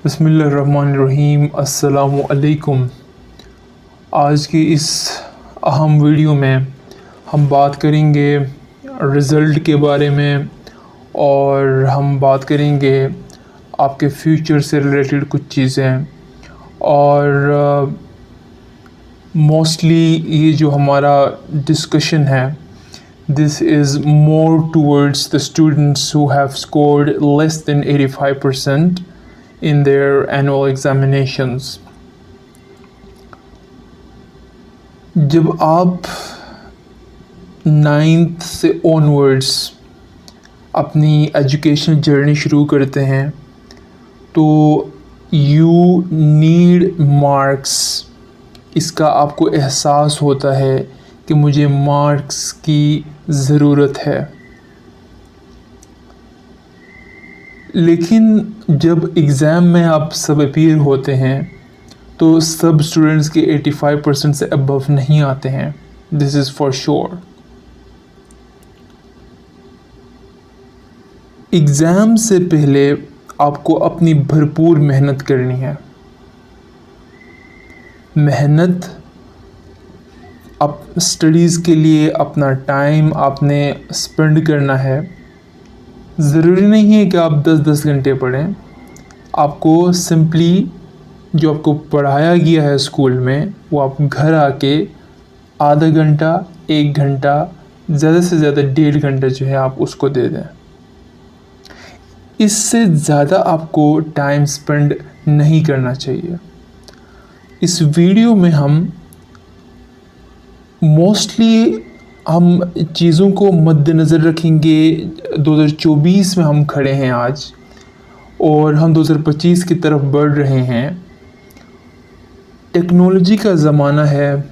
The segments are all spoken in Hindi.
बिस्मिल्लाहिर्रहमानिर्रहीम। अस्सलामु अलैकुम। आज की इस अहम वीडियो में हम बात करेंगे रिज़ल्ट के बारे में और हम बात करेंगे आपके फ्यूचर से रिलेटेड कुछ चीज़ें और मोस्टली ये जो हमारा डिस्कशन है this is more towards the students who have scored less than 85% in their annual examinations. जब आप 9th से onwards अपनी एजुकेशन जर्नी शुरू करते हैं तो you need marks। इसका आपको एहसास होता है कि मुझे मार्क्स की ज़रूरत है। लेकिन जब एग्ज़ाम में आप सब अपीयर होते हैं तो सब स्टूडेंट्स के 85% से अबव नहीं आते हैं। This is for sure. Exam से पहले आपको अपनी भरपूर मेहनत करनी है। मेहनत आप स्टडीज़ के लिए अपना टाइम आपने स्पेंड करना है। ज़रूरी नहीं है कि आप 10-10 घंटे पढ़ें। आपको सिंपली जो आपको पढ़ाया गया है स्कूल में वो आप घर आके आधा घंटा 1 घंटा ज़्यादा से ज़्यादा 1.5 घंटा जो है आप उसको दे दें। इससे ज़्यादा आपको टाइम स्पेंड नहीं करना चाहिए। इस वीडियो में हम मोस्टली हम चीज़ों को मद्देनज़र रखेंगे। 2024 में हम खड़े हैं आज और हम 2025 की तरफ बढ़ रहे हैं। टेक्नोलॉजी का ज़माना है।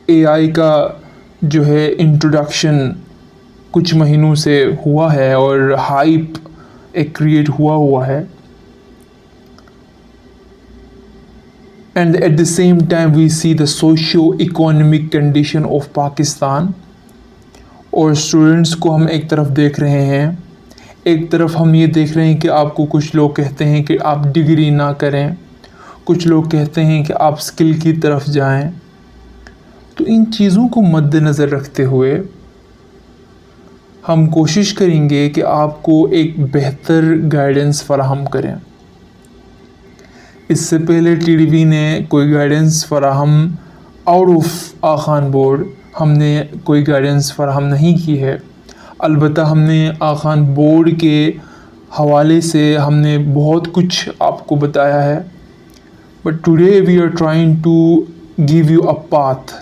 एआई का जो है इंट्रोडक्शन कुछ महीनों से हुआ है और हाइप एक क्रिएट हुआ है। And at the same time we see the socio economic condition of Pakistan. और स्टूडेंट्स को हम एक तरफ देख रहे हैं, एक तरफ हम ये देख रहे हैं कि आपको कुछ लोग कहते हैं कि आप डिग्री ना करें, कुछ लोग कहते हैं कि आप स्किल की तरफ जाएं। तो इन चीज़ों को मद्देनज़र रखते हुए हम कोशिश करेंगे कि आपको एक बेहतर गाइडेंस फराहम करें। इससे पहले टीडीवी ने कोई गाइडेंस फराहम आउट ऑफ आखान बोर्ड हमने कोई गाइडेंस फराहम नहीं की है। अलबत्ता हमने आखान बोर्ड के हवाले से हमने बहुत कुछ आपको बताया है। But today we are trying to give you a path.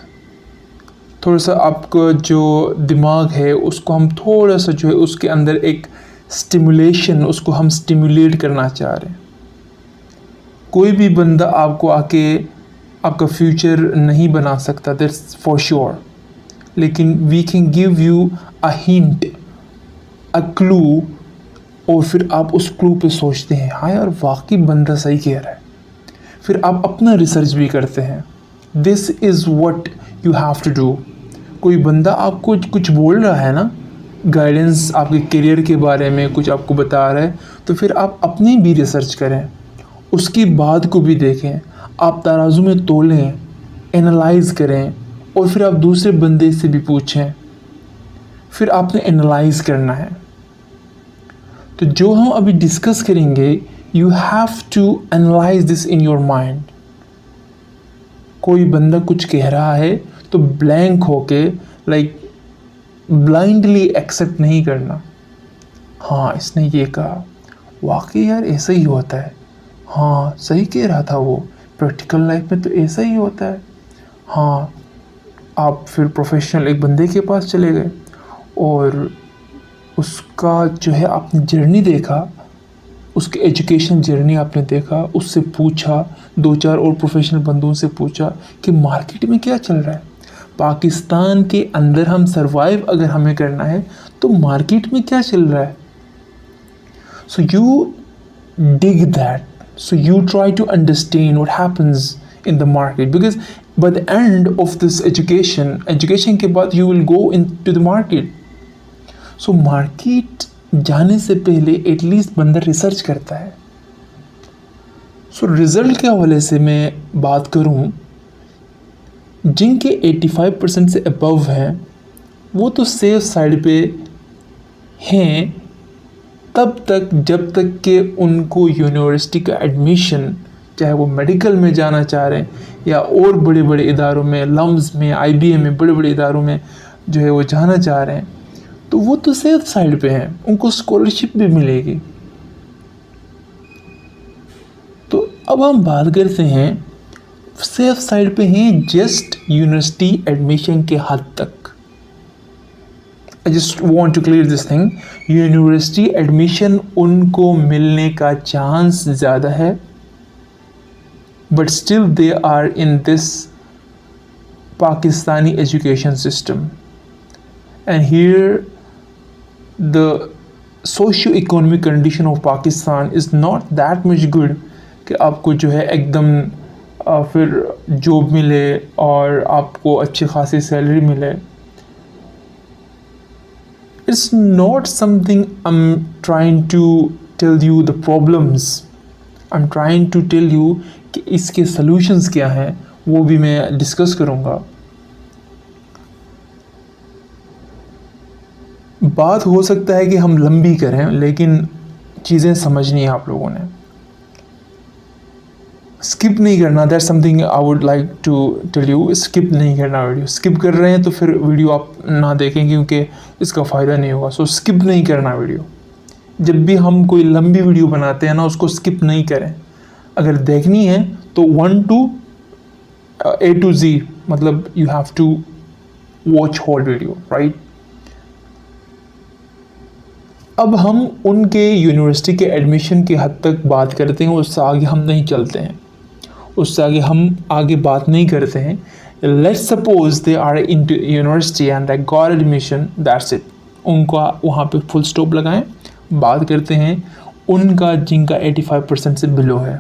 थोड़ा सा आपका जो दिमाग है उसको हम थोड़ा सा जो है उसके अंदर एक स्टिमुलेशन उसको हम स्टिमुलेट करना चाह रहे हैं। कोई भी बंदा आपको आके आपका फ्यूचर नहीं बना सकता, दैट्स फॉर श्योर। लेकिन we can give you a hint, a clue, और फिर आप उस क्लू पे सोचते हैं हाँ यार वाकई बंदा सही कह रहा है। फिर आप अपना रिसर्च भी करते हैं। This is what you have to do. कोई बंदा आपको कुछ बोल रहा है ना, गाइडेंस आपके करियर के बारे में कुछ आपको बता रहा है, तो फिर आप अपनी भी रिसर्च करें, उसकी बात को भी देखें, आप तराजू में तोलें, एनालाइज़ करें और फिर आप दूसरे बंदे से भी पूछें। फिर आपने एनालाइज करना है। तो जो हम अभी डिस्कस करेंगे you have to analyse this in your mind. कोई बंदा कुछ कह रहा है तो ब्लैंक होके ब्लाइंडली एक्सेप्ट नहीं करना। हाँ इसने ये कहा, वाकई यार ऐसा ही होता है। हाँ सही कह रहा था वो, प्रैक्टिकल लाइफ में तो ऐसा ही होता है। हाँ आप फिर प्रोफेशनल एक बंदे के पास चले गए और उसका जो है आपने जर्नी देखा, उसके एजुकेशन जर्नी आपने देखा, उससे पूछा, 2-4 और प्रोफेशनल बंदों से पूछा कि मार्केट में क्या चल रहा है। पाकिस्तान के अंदर हम सरवाइव अगर हमें करना है तो मार्केट में क्या चल रहा है। So you dig that, so you try to understand what happens in the market, because by the end of this education के बाद you will go into the market. So market जाने से पहले एटलीस्ट बंदा रिसर्च करता है। सो रिज़ल्ट के हवाले से मैं बात करूं, जिनके 85% से अबव हैं वो तो सेफ साइड पे हैं तब तक जब तक कि उनको यूनिवर्सिटी का एडमिशन, चाहे वो मेडिकल में जाना चाह रहे हैं या और बड़े बड़े इदारों में, लम्स में, IBM में, बड़े बड़े इदारों में जो है वो जाना चाह रहे हैं, तो वो तो सेफ साइड पे हैं, उनको स्कॉलरशिप भी मिलेगी। तो अब हम बात करते हैं सेफ साइड पे हैं जस्ट यूनिवर्सिटी एडमिशन के हद तक। I just want to clear this thing, university admission उनको मिलने का चांस ज़्यादा है, but still they are in this Pakistani education system, and here the socio economic condition of Pakistan is not that much good कि आपको जो है एकदम फिर जॉब मिले और आपको अच्छी खासी सैलरी मिले। It's not something I am trying to tell you the problems, I am trying to tell you कि इसके सॉल्यूशंस क्या हैं, वो भी मैं डिस्कस करूँगा। बात हो सकता है कि हम लंबी करें, लेकिन चीज़ें समझनी है आप लोगों ने, स्किप नहीं करना। That's something I would like to tell you, skip नहीं करना वीडियो। स्किप कर रहे हैं तो फिर वीडियो आप ना देखें क्योंकि इसका फ़ायदा नहीं होगा। सो स्किप नहीं करना वीडियो। जब भी हम कोई लंबी वीडियो बनाते हैं ना, उसको स्किप नहीं करें। अगर देखनी है तो 1 to A to Z, मतलब you have to watch whole video, right. अब हम उनके यूनिवर्सिटी के एडमिशन की हद तक बात करते हैं, उससे आगे हम नहीं चलते हैं, उससे आगे हम आगे बात नहीं करते हैं। Let's suppose they are in to university and they got admission, that's it. उनका वहाँ पे फुल स्टॉप लगाएं। बात करते हैं उनका जिनका 85% से बिलो है।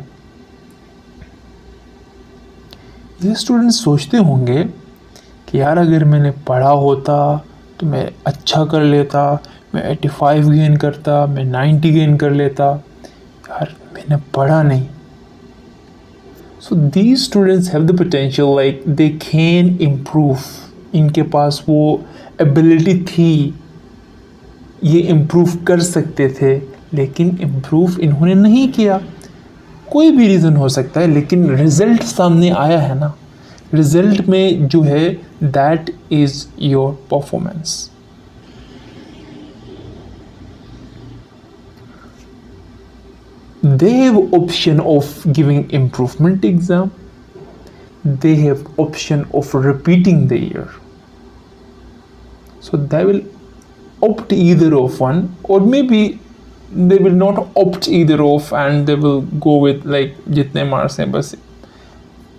ये स्टूडेंट्स सोचते होंगे कि यार अगर मैंने पढ़ा होता तो मैं अच्छा कर लेता, मैं 85 गेन करता, मैं 90 गेन कर लेता। यार मैंने पढ़ा नहीं। So these students have the potential, like they can improve. इनके पास वो एबिलिटी थी, ये इम्प्रूव कर सकते थे, लेकिन इम्प्रूव इन्होंने नहीं किया। कोई भी रीज़न हो सकता है, लेकिन रिज़ल्ट सामने आया है ना। रिज़ल्ट में जो है that is your performance. They have option of giving improvement exam. They have option of repeating the year. So they will opt either of one, or maybe they will not opt either of and they will go with like जितने मार्क्स हैं बस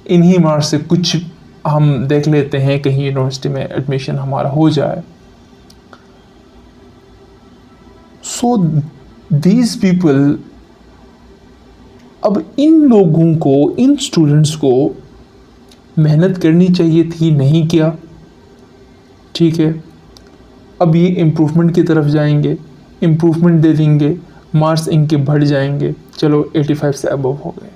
इन्हीं मार्क्स से कुछ हम देख लेते हैं कहीं यूनिवर्सिटी में एडमिशन हमारा हो जाए। So these people, अब इन लोगों को, इन स्टूडेंट्स को मेहनत करनी चाहिए थी, नहीं किया, ठीक है। अब ये इम्प्रूवमेंट की तरफ जाएंगे, इम्प्रूवमेंट दे देंगे, मार्क्स इनके बढ़ जाएंगे, चलो 85 से अबव हो गए।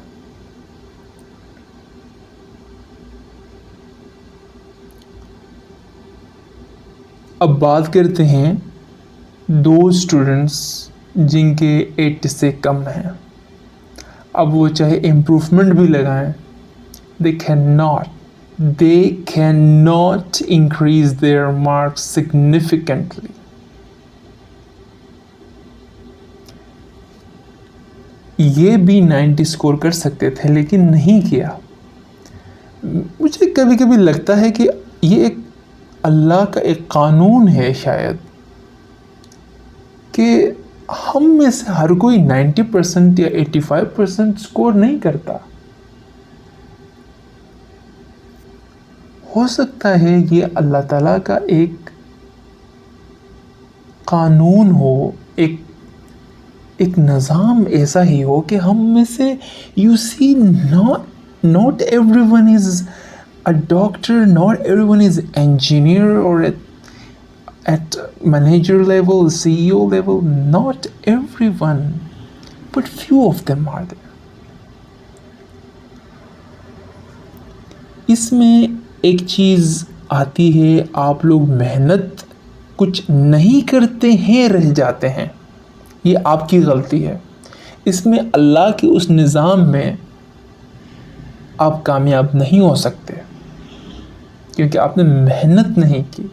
अब बात करते हैं दो स्टूडेंट्स जिनके 80 से कम हैं। अब वो चाहे इम्प्रूवमेंट भी लगाएं, they cannot increase their marks significantly. ये भी 90 स्कोर कर सकते थे, लेकिन नहीं किया। मुझे कभी कभी लगता है कि ये एक अल्लाह का एक कानून है शायद, कि हम में से हर कोई 90% या 85% स्कोर नहीं करता। हो सकता है ये अल्लाह ताला का एक कानून हो, एक निज़ाम ऐसा ही हो कि हम में से you see not everyone is a doctor, not everyone is engineer or at manager level, CEO level, not everyone, but few of them are there. इसमें एक चीज़ आती है, आप लोग मेहनत कुछ नहीं करते हैं, रह जाते हैं, ये आपकी गलती है। इसमें अल्लाह के उस निज़ाम में आप कामयाब नहीं हो सकते क्योंकि आपने मेहनत नहीं की।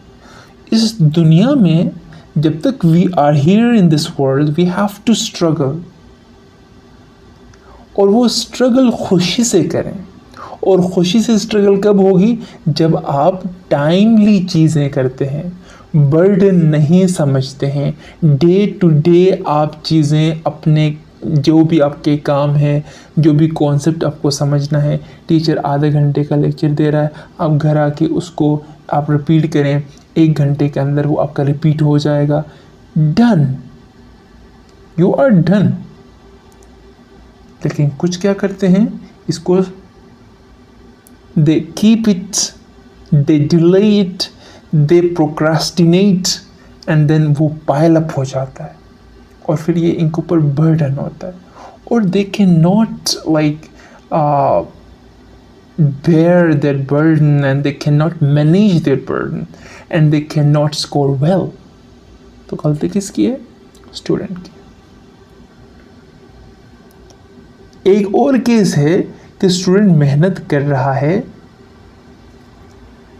इस दुनिया में जब तक we are here in this world we have to struggle, और वो स्ट्रगल खुशी से करें। और खुशी से स्ट्रगल कब होगी? जब आप टाइमली चीज़ें करते हैं, बर्डन नहीं समझते हैं, डे टू डे आप चीज़ें अपने जो भी आपके काम है, जो भी कॉन्सेप्ट आपको समझना है, टीचर आधे घंटे का लेक्चर दे रहा है, आप घर आके उसको आप रिपीट करें, 1 घंटे के अंदर वो आपका रिपीट हो जाएगा। Done, you are done. लेकिन कुछ क्या करते हैं, इसको they keep it, they delay it, they procrastinate and then वो पाइल अप हो जाता है और फिर ये इनके ऊपर बर्डन होता है और they can not like bear that burden and they cannot manage their burden and they cannot score well. तो गलती किसकी है? स्टूडेंट की। एक और केस है कि स्टूडेंट मेहनत कर रहा है,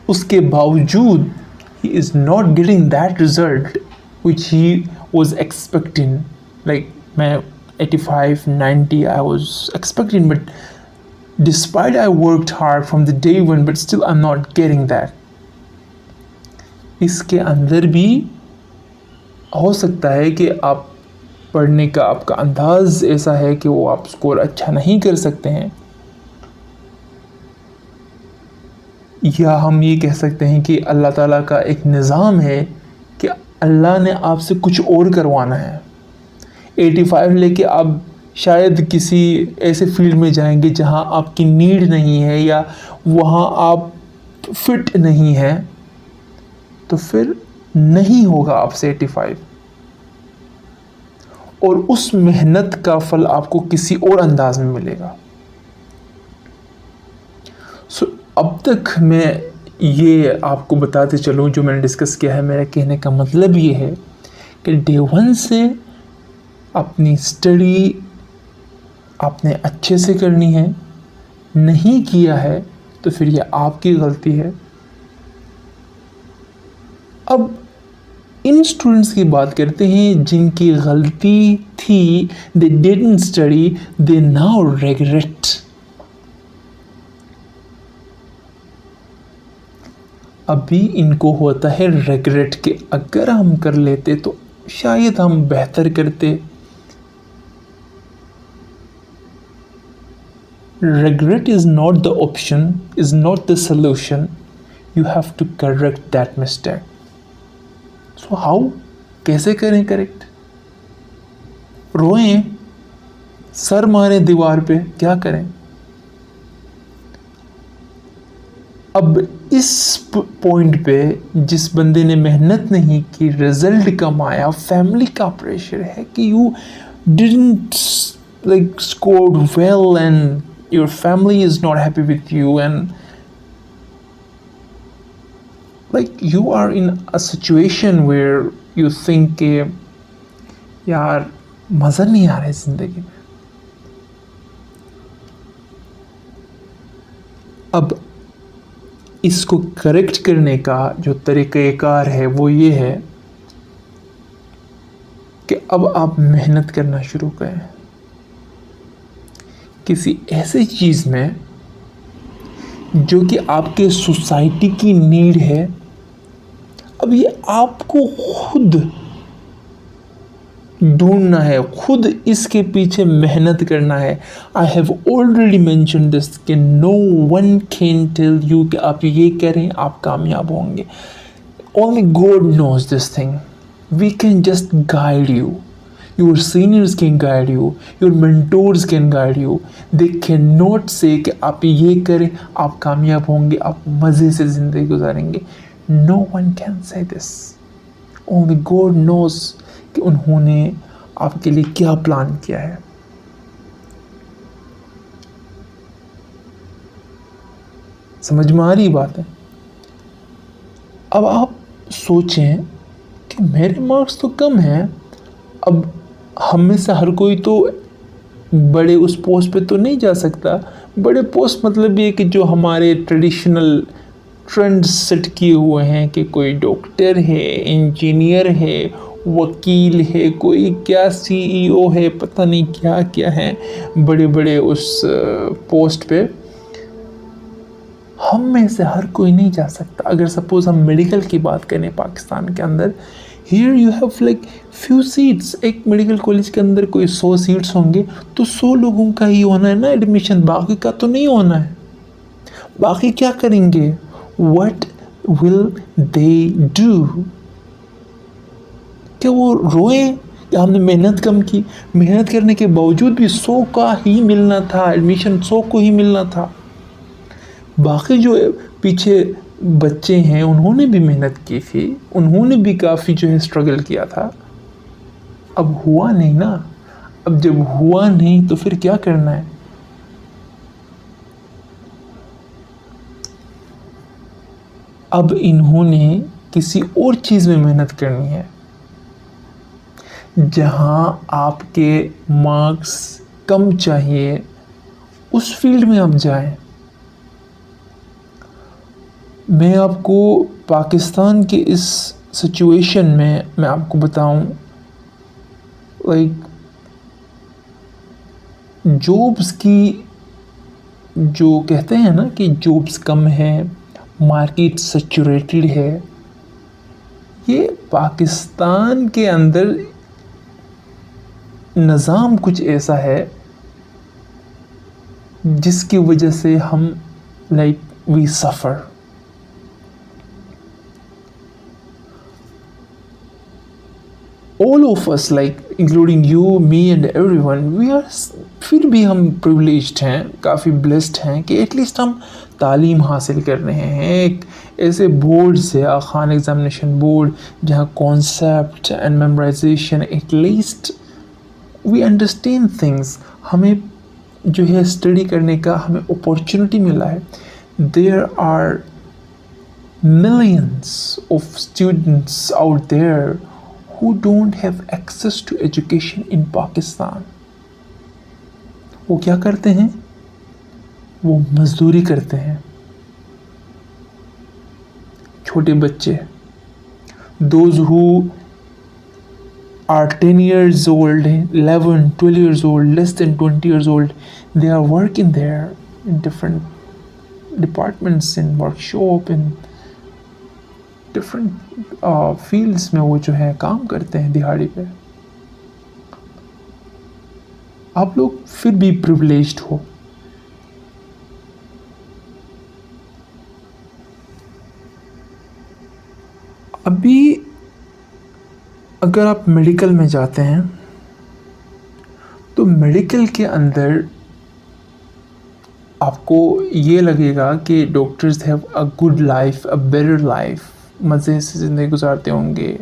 उसके बावजूद he is not getting that result which he was expecting. Like मैं 85, 90 I was expecting, but despite I worked hard from the day one, but still I'm not getting that. इसके अंदर भी हो सकता है कि आप पढ़ने का आपका अंदाज ऐसा है कि वो आप स्कोर अच्छा नहीं कर सकते हैं, या हम ये कह सकते हैं कि अल्लाह ताला का एक निज़ाम है कि अल्लाह ने आपसे कुछ और करवाना है। 85 लेके आप शायद किसी ऐसे फील्ड में जाएंगे जहां आपकी नीड नहीं है या वहां आप फिट नहीं हैं, तो फिर नहीं होगा आपसे 85, और उस मेहनत का फल आपको किसी और अंदाज में मिलेगा। सो अब तक मैं ये आपको बताते चलूँ, जो मैंने डिस्कस किया है, मेरा कहने का मतलब ये है कि डे 1 से अपनी स्टडी आपने अच्छे से करनी है। नहीं किया है तो फिर ये आपकी गलती है। अब इन स्टूडेंट्स की बात करते हैं जिनकी गलती थी, they didn't study, they now regret. अभी इनको होता है रिग्रेट कि अगर हम कर लेते तो शायद हम बेहतर करते। Regret is not the option, is not the solution. You have to correct that mistake. So how? कैसे करें करेक्ट? रोएं, सर मारें दीवार पे, क्या करें? अब इस पॉइंट पे जिस बंदे ने मेहनत नहीं की, रिजल्ट कम आया, फैमिली का प्रेशर है कि you didn't like scored well and your family is not happy with you and like you are in a situation where you think कि यार मज़ा नहीं आ रहा है ज़िंदगी में। अब इसको करेक्ट करने का जो तरीक़ाकार है वो ये है कि अब आप मेहनत करना शुरू करें किसी ऐसी चीज़ में जो कि आपके सोसाइटी की नीड है। अब ये आपको खुद ढूंढना है, खुद इसके पीछे मेहनत करना है। I have already mention this कि no one can tell you कि आप ये करें आप कामयाब होंगे। Only God knows this thing. We can just guide you. Your seniors can guide you, your mentors can guide you. They cannot say कि आप ये करें आप कामयाब होंगे, आप मज़े से ज़िंदगी गुजारेंगे। No one can say this. Only God knows कि उन्होंने आपके लिए क्या प्लान किया है। समझ में आ रही बात है। अब आप सोचें कि मेरे मार्क्स तो कम हैं, अब हम में से हर कोई तो बड़े उस पोस्ट पे तो नहीं जा सकता। बड़े पोस्ट मतलब ये कि जो हमारे ट्रेडिशनल ट्रेंड्स सेट किए हुए हैं कि कोई डॉक्टर है, इंजीनियर है, वकील है, कोई क्या सीईओ है, पता नहीं क्या क्या है बड़े बड़े उस पोस्ट पे। हम में से हर कोई नहीं जा सकता। अगर सपोज हम मेडिकल की बात करें पाकिस्तान के अंदर, here you have like few seats. एक मेडिकल कॉलेज के अंदर कोई 100 सीट्स होंगे तो 100 लोगों का ही होना है ना एडमिशन, बाकी का तो नहीं होना है। बाकी क्या करेंगे? What will they do? क्या वो रोए कि हमने मेहनत कम की? मेहनत करने के बावजूद भी 100 का ही मिलना था, एडमिशन 100 को ही मिलना था। बाकी जो पीछे बच्चे हैं उन्होंने भी मेहनत की थी, उन्होंने भी काफ़ी जो है स्ट्रगल किया था। अब हुआ नहीं ना। अब जब हुआ नहीं तो फिर क्या करना है? अब इन्होंने किसी और चीज़ में मेहनत करनी है जहां आपके मार्क्स कम चाहिए, उस फील्ड में आप जाएं। मैं आपको पाकिस्तान के इस सिचुएशन में मैं आपको बताऊं, लाइक जॉब्स की जो कहते हैं ना कि जॉब्स कम है, मार्केट सैचुरेटेड है, ये पाकिस्तान के अंदर निज़ाम कुछ ऐसा है जिसकी वजह से हम like we suffer. All of us, like including you, me and everyone, we are फिर भी हम privileged हैं, काफ़ी blessed हैं कि एटलीस्ट हम तालीम हासिल कर रहे हैं एक ऐसे बोर्ड से, खान एग्ज़ामिनेशन बोर्ड, जहाँ concept and memorisation at least we understand things. हमें जो है स्टडी करने का हमें अपॉर्चुनिटी मिला है। There are millions of students out there who don't have access to education in Pakistan. वो क्या करते हैं? वो मजदूरी करते हैं। छोटे बच्चे, those who are 10 years old, 11, 12 years old, less than 20 years old, they are working there in different departments, in workshop, in different fields में वो जो है काम करते हैं दिहाड़ी पे। आप लोग फिर भी प्रिविलेज्ड हो। अभी अगर आप मेडिकल में जाते हैं तो मेडिकल के अंदर आपको ये लगेगा कि doctors have a good life, a better life, मज़े से ज़िंदगी गुजारते होंगे।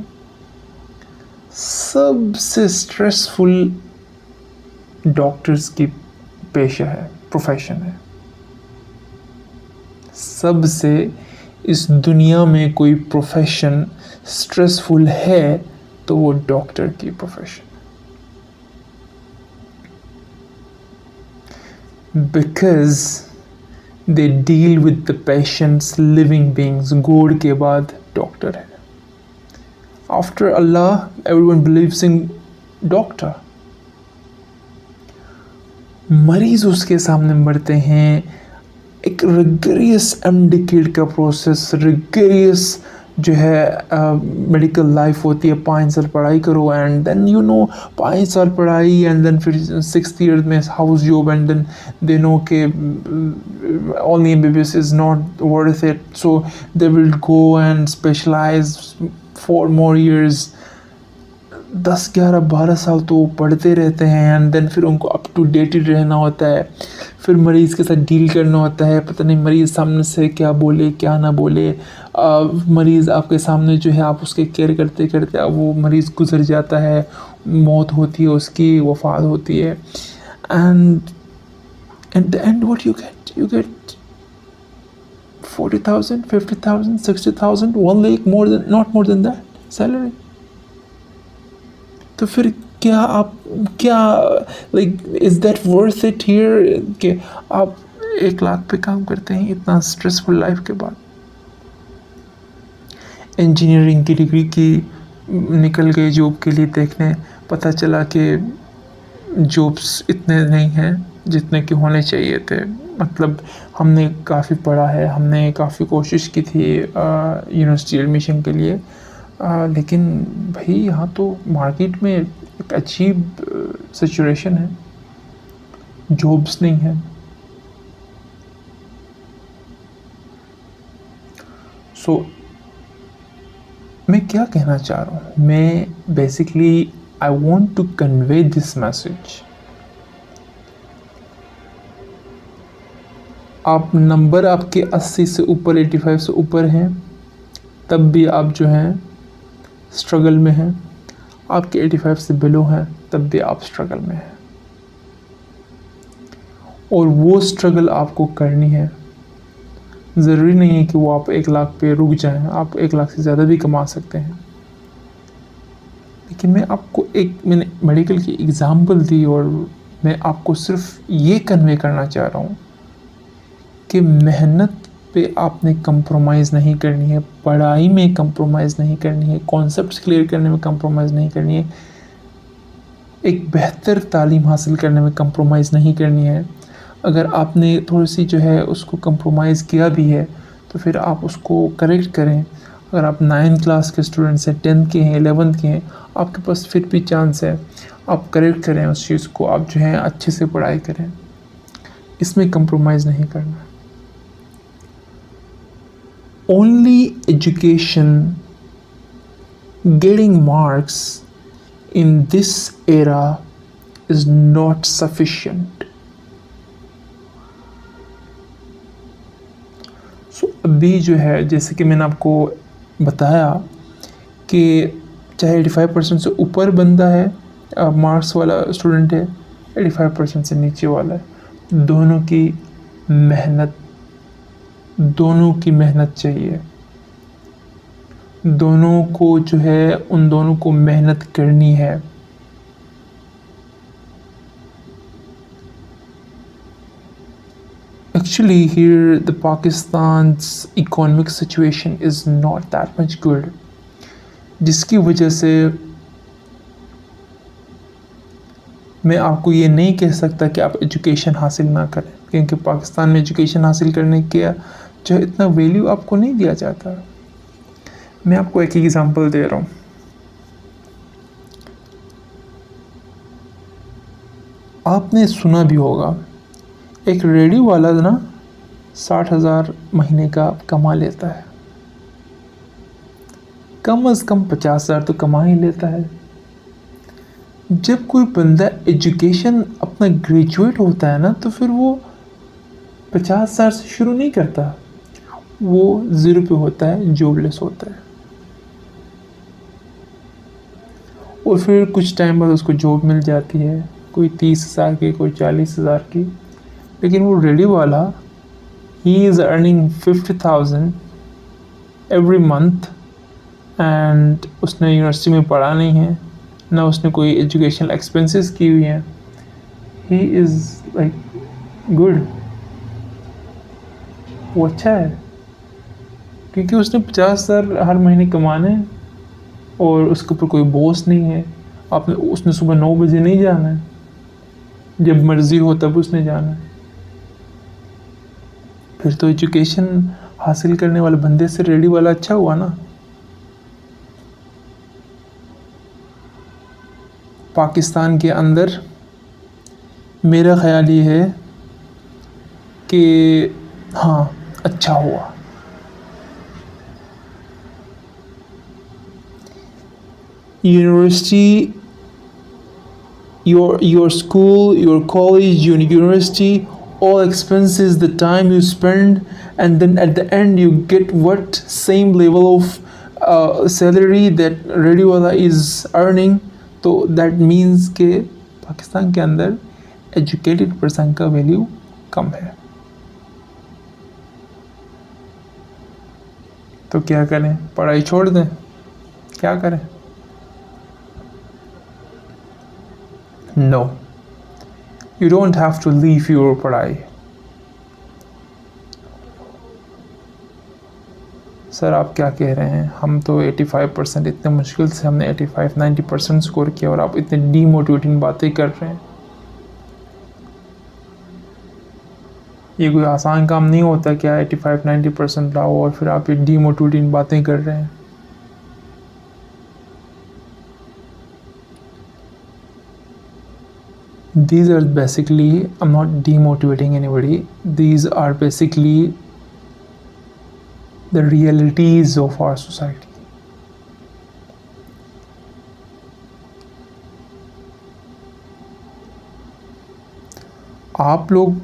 सबसे स्ट्रेसफुल डॉक्टर्स की पेशा है, प्रोफेशन है। सबसे इस दुनिया में कोई प्रोफेशन स्ट्रेसफुल है तो वो डॉक्टर की प्रोफेशन है। Because they deal with the patients, living beings. God के बाद डॉक्टर है। After Allah everyone believes in doctor. मरीज उसके सामने मरते हैं। एक रिगरियस एमडिकेड का प्रोसेस, रिगरियस जो है मेडिकल लाइफ होती है। 5 साल पढ़ाई करो एंड देन 5 साल पढ़ाई एंड देन फिर 6th ईयर में house job and then they know के only MBBS is not worth it, so they will go and specialise for more years. 10, 11, 12 साल तो पढ़ते रहते हैं एंड देन फिर उनको अप टू डेटेड रहना होता है। फिर मरीज़ के साथ डील करना होता है। पता नहीं मरीज़ सामने से क्या बोले क्या ना बोले। मरीज़ आपके सामने जो है आप उसके केयर करते करते अब वो मरीज़ गुजर जाता है, मौत होती है, उसकी वफ़ात होती है। And at the end what you get 40,000, 50,000, 60,000, 1 lakh, more than not more than that salary. तो फिर क्या आप क्या like is that worth it here कि आप 1 लाख पे काम करते हैं इतना स्ट्रेसफुल लाइफ के बाद। इंजीनियरिंग की डिग्री की निकल गए जॉब के लिए देखने, पता चला कि जॉब्स इतने नहीं हैं जितने कि होने चाहिए थे। मतलब हमने काफ़ी पढ़ा है, हमने काफ़ी कोशिश की थी यूनिवर्सिटी एडमिशन के लिए, लेकिन भाई यहाँ तो मार्केट में एक अजीब सिचुएशन है, जॉब्स नहीं है। सो मैं क्या कहना चाह रहा हूँ, मैं basically I want to convey this message. आप नंबर आपके 80 से ऊपर, 85 से ऊपर हैं, तब भी आप जो हैं स्ट्रगल में हैं। आपके 85 से बिलो हैं, तब भी आप स्ट्रगल में हैं। और वो स्ट्रगल आपको करनी है। ज़रूरी नहीं है कि वो आप 1 लाख पे रुक जाएं, आप 1 लाख से ज़्यादा भी कमा सकते हैं। लेकिन मैं आपको मैंने मेडिकल की एग्ज़ाम्पल दी और मैं आपको सिर्फ ये कन्वे करना चाह रहा हूँ कि मेहनत पे आपने कंप्रोमाइज़ नहीं करनी है, पढ़ाई में कंप्रोमाइज़ नहीं करनी है, कॉन्सेप्ट्स क्लियर करने में कंप्रोमाइज़ नहीं करनी है, एक बेहतर तालीम हासिल करने में कंप्रोमाइज़ नहीं करनी है। अगर आपने थोड़ी सी जो है उसको कंप्रोमाइज़ किया भी है तो फिर आप उसको करेक्ट करें। अगर आप 9th क्लास के स्टूडेंट्स हैं, 10th के हैं, 11th के हैं, आपके पास फिर भी चांस है, आप करेक्ट करें उस चीज़ को, आप जो है अच्छे से पढ़ाई करें, इसमें कंप्रोमाइज़ नहीं करना। Only education, getting marks in this era is not sufficient. So अभी जो है, जैसे कि मैंने आपको बताया कि चाहे 85% से ऊपर बंदा है, मार्क्स वाला स्टूडेंट है, 85% से नीचे वाला है, दोनों की मेहनत चाहिए। दोनों को जो है, उन दोनों को मेहनत करनी है। Actually here the Pakistan's economic situation is not that much good, जिसकी वजह से मैं आपको ये नहीं कह सकता कि आप एजुकेशन हासिल ना करें, क्योंकि पाकिस्तान में एजुकेशन हासिल करने के जो इतना वैल्यू आपको नहीं दिया जाता। मैं आपको एक एग्ज़ाम्पल दे रहा हूँ। आपने सुना भी होगा, एक रेडियो वाला ना 60,000 महीने का कमा लेता है, कम से कम 50,000 तो कमा ही लेता है। जब कोई बंदा एजुकेशन अपना ग्रेजुएट होता है ना, तो फिर वो 50,000 से शुरू नहीं करता, वो 0 पे होता है, जॉबलेस होता है। और फिर कुछ टाइम बाद उसको जॉब मिल जाती है, कोई 30,000 की, कोई 40,000 की। लेकिन वो रेडियो वाला, he is earning 50,000 every month, and उसने यूनिवर्सिटी में पढ़ा नहीं है, ना उसने कोई एजुकेशनल एक्सपेंसेस की हुई हैं। ही इज़ लाइक गुड, वो अच्छा है, क्योंकि उसने 50,000 हर महीने कमाने हैं और उसके ऊपर कोई बॉस नहीं है। उसने सुबह 9 बजे नहीं जाना है, जब मर्ज़ी हो तब उसने जाना है। फिर तो एजुकेशन हासिल करने वाले बंदे से रेडी वाला अच्छा हुआ ना। पाकिस्तान के अंदर मेरा ख़्याल ये है कि हाँ, अच्छा हुआ। University, your school, your college, your university, all expenses, the time you spend, and then at the end you get what same level of salary that radio wala is earning. तो that means कि पाकिस्तान के अंदर एजुकेटेड पर्सन का वैल्यू कम है। तो क्या करें? पढ़ाई छोड़ दें? क्या करें? No, you don't have to leave your पढ़ाई। सर आप क्या कह रहे हैं? हम तो 85% इतने मुश्किल से हमने 85-90% स्कोर किया और आप इतने डीमोटिवेटिंग बातें कर रहे हैं। ये कोई आसान काम नहीं होता क्या 85-90% लाओ और फिर आप ये डीमोटिवेटिंग बातें कर रहे हैं। These are basically, I'm not demotivating anybody, these are basically the realities of our society. आप लोग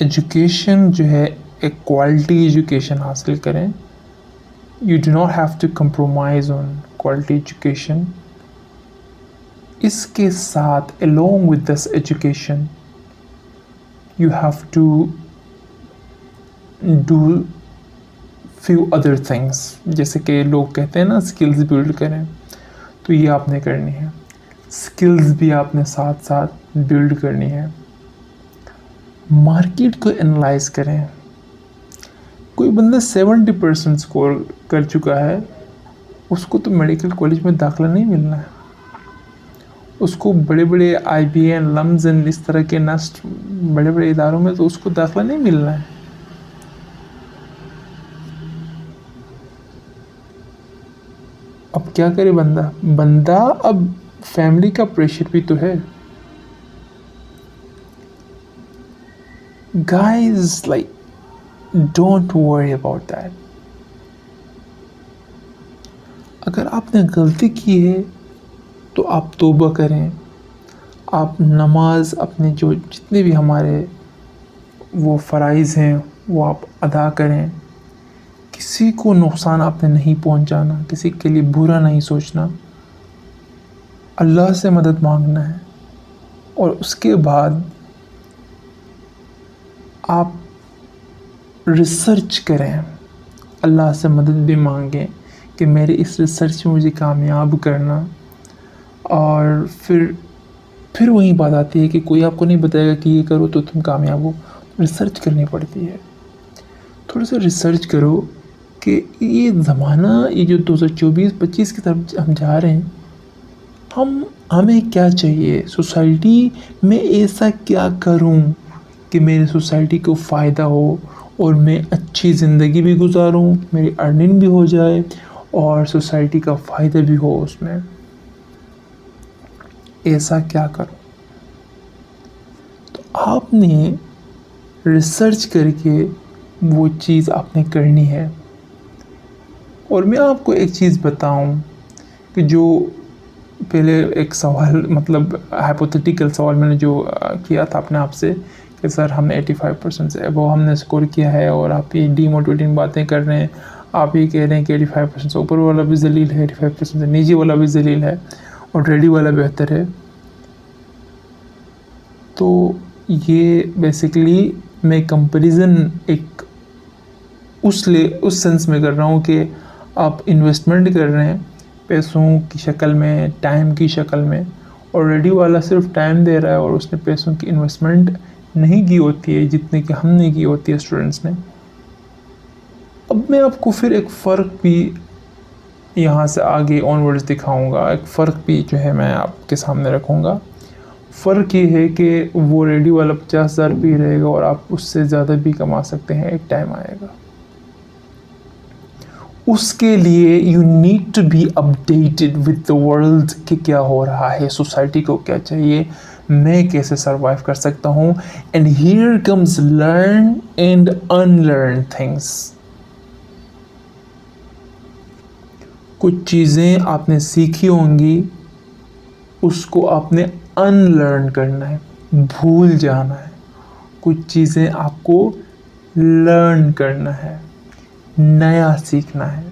एजुकेशन जो है एक क्वालिटी एजुकेशन हासिल करें। You do not have to compromise on quality education. इसके साथ along with this education you have to do few other things, जैसे कि लोग कहते हैं ना स्किल्स बिल्ड करें, तो ये आपने करनी है। स्किल्स भी आपने साथ साथ बिल्ड करनी है। मार्केट को एनालाइज करें। कोई बंदा 70% स्कोर कर चुका है, उसको तो मेडिकल कॉलेज में दाखिला नहीं मिलना है। उसको बड़े बड़े IBM, लम्स एंड इस तरह के नस्ट बड़े बड़े इदारों में तो उसको दाखिला नहीं मिलना है। अब क्या करे बंदा अब फैमिली का प्रेशर भी तो है। Guys like don't worry about that. अगर आपने गलती की है तो आप तौबा करें। आप नमाज अपने जो जितने भी हमारे वो फ़राइज़ हैं वो आप अदा करें। किसी को नुकसान आपने नहीं पहुंचाना, किसी के लिए बुरा नहीं सोचना, अल्लाह से मदद मांगना है। और उसके बाद आप रिसर्च करें, अल्लाह से मदद भी मांगें कि मेरे इस रिसर्च में मुझे कामयाब करना। और फिर वही बात आती है कि कोई आपको नहीं बताएगा कि ये करो तो तुम कामयाब हो। रिसर्च करनी पड़ती है। थोड़ा सा रिसर्च करो कि ये ज़माना, ये जो 2024-25 की तरफ हम जा रहे हैं, हमें क्या चाहिए, सोसाइटी में ऐसा क्या करूं कि मेरी सोसाइटी को फ़ायदा हो और मैं अच्छी ज़िंदगी भी गुजारूं, मेरी अर्निंग भी हो जाए और सोसाइटी का फ़ायदा भी हो उसमें। ऐसा क्या करूं? तो आपने रिसर्च करके वो चीज़ आपने करनी है। और मैं आपको एक चीज़ बताऊं कि जो पहले एक सवाल, मतलब हाइपोथेटिकल सवाल मैंने जो किया था अपने आप से कि सर हमने 85% से वो हमने स्कोर किया है और आप ये डीमोटिवेटिंग बातें कर रहे हैं। आप ये कह रहे हैं कि 85% से ऊपर वाला भी जलील है, 85% से नीचे वाला भी जलील है और रेडी वाला बेहतर है। तो ये बेसिकली मैं कंपैरिजन एक उस सेंस में कर रहा हूँ कि आप इन्वेस्टमेंट कर रहे हैं पैसों की शक्ल में, टाइम की शक्ल में, और रेडी वाला सिर्फ टाइम दे रहा है और उसने पैसों की इन्वेस्टमेंट नहीं की होती है जितने की हमने की होती है स्टूडेंट्स ने। अब मैं आपको फिर एक फ़र्क भी यहाँ से आगे ऑनवर्ड्स दिखाऊंगा। एक फ़र्क भी जो है मैं आपके सामने रखूँगा। फ़र्क ये है कि वो रेडी वाला 50,000 भी रहेगा और आप उससे ज़्यादा भी कमा सकते हैं, एक टाइम आएगा। उसके लिए you need to be updated with the world कि क्या हो रहा है, सोसाइटी को क्या चाहिए, मैं कैसे सरवाइव कर सकता हूँ। And here comes learn and unlearn things. कुछ चीज़ें आपने सीखी होंगी, उसको आपने अनलर्न करना है, भूल जाना है। कुछ चीज़ें आपको लर्न करना है, नया सीखना है।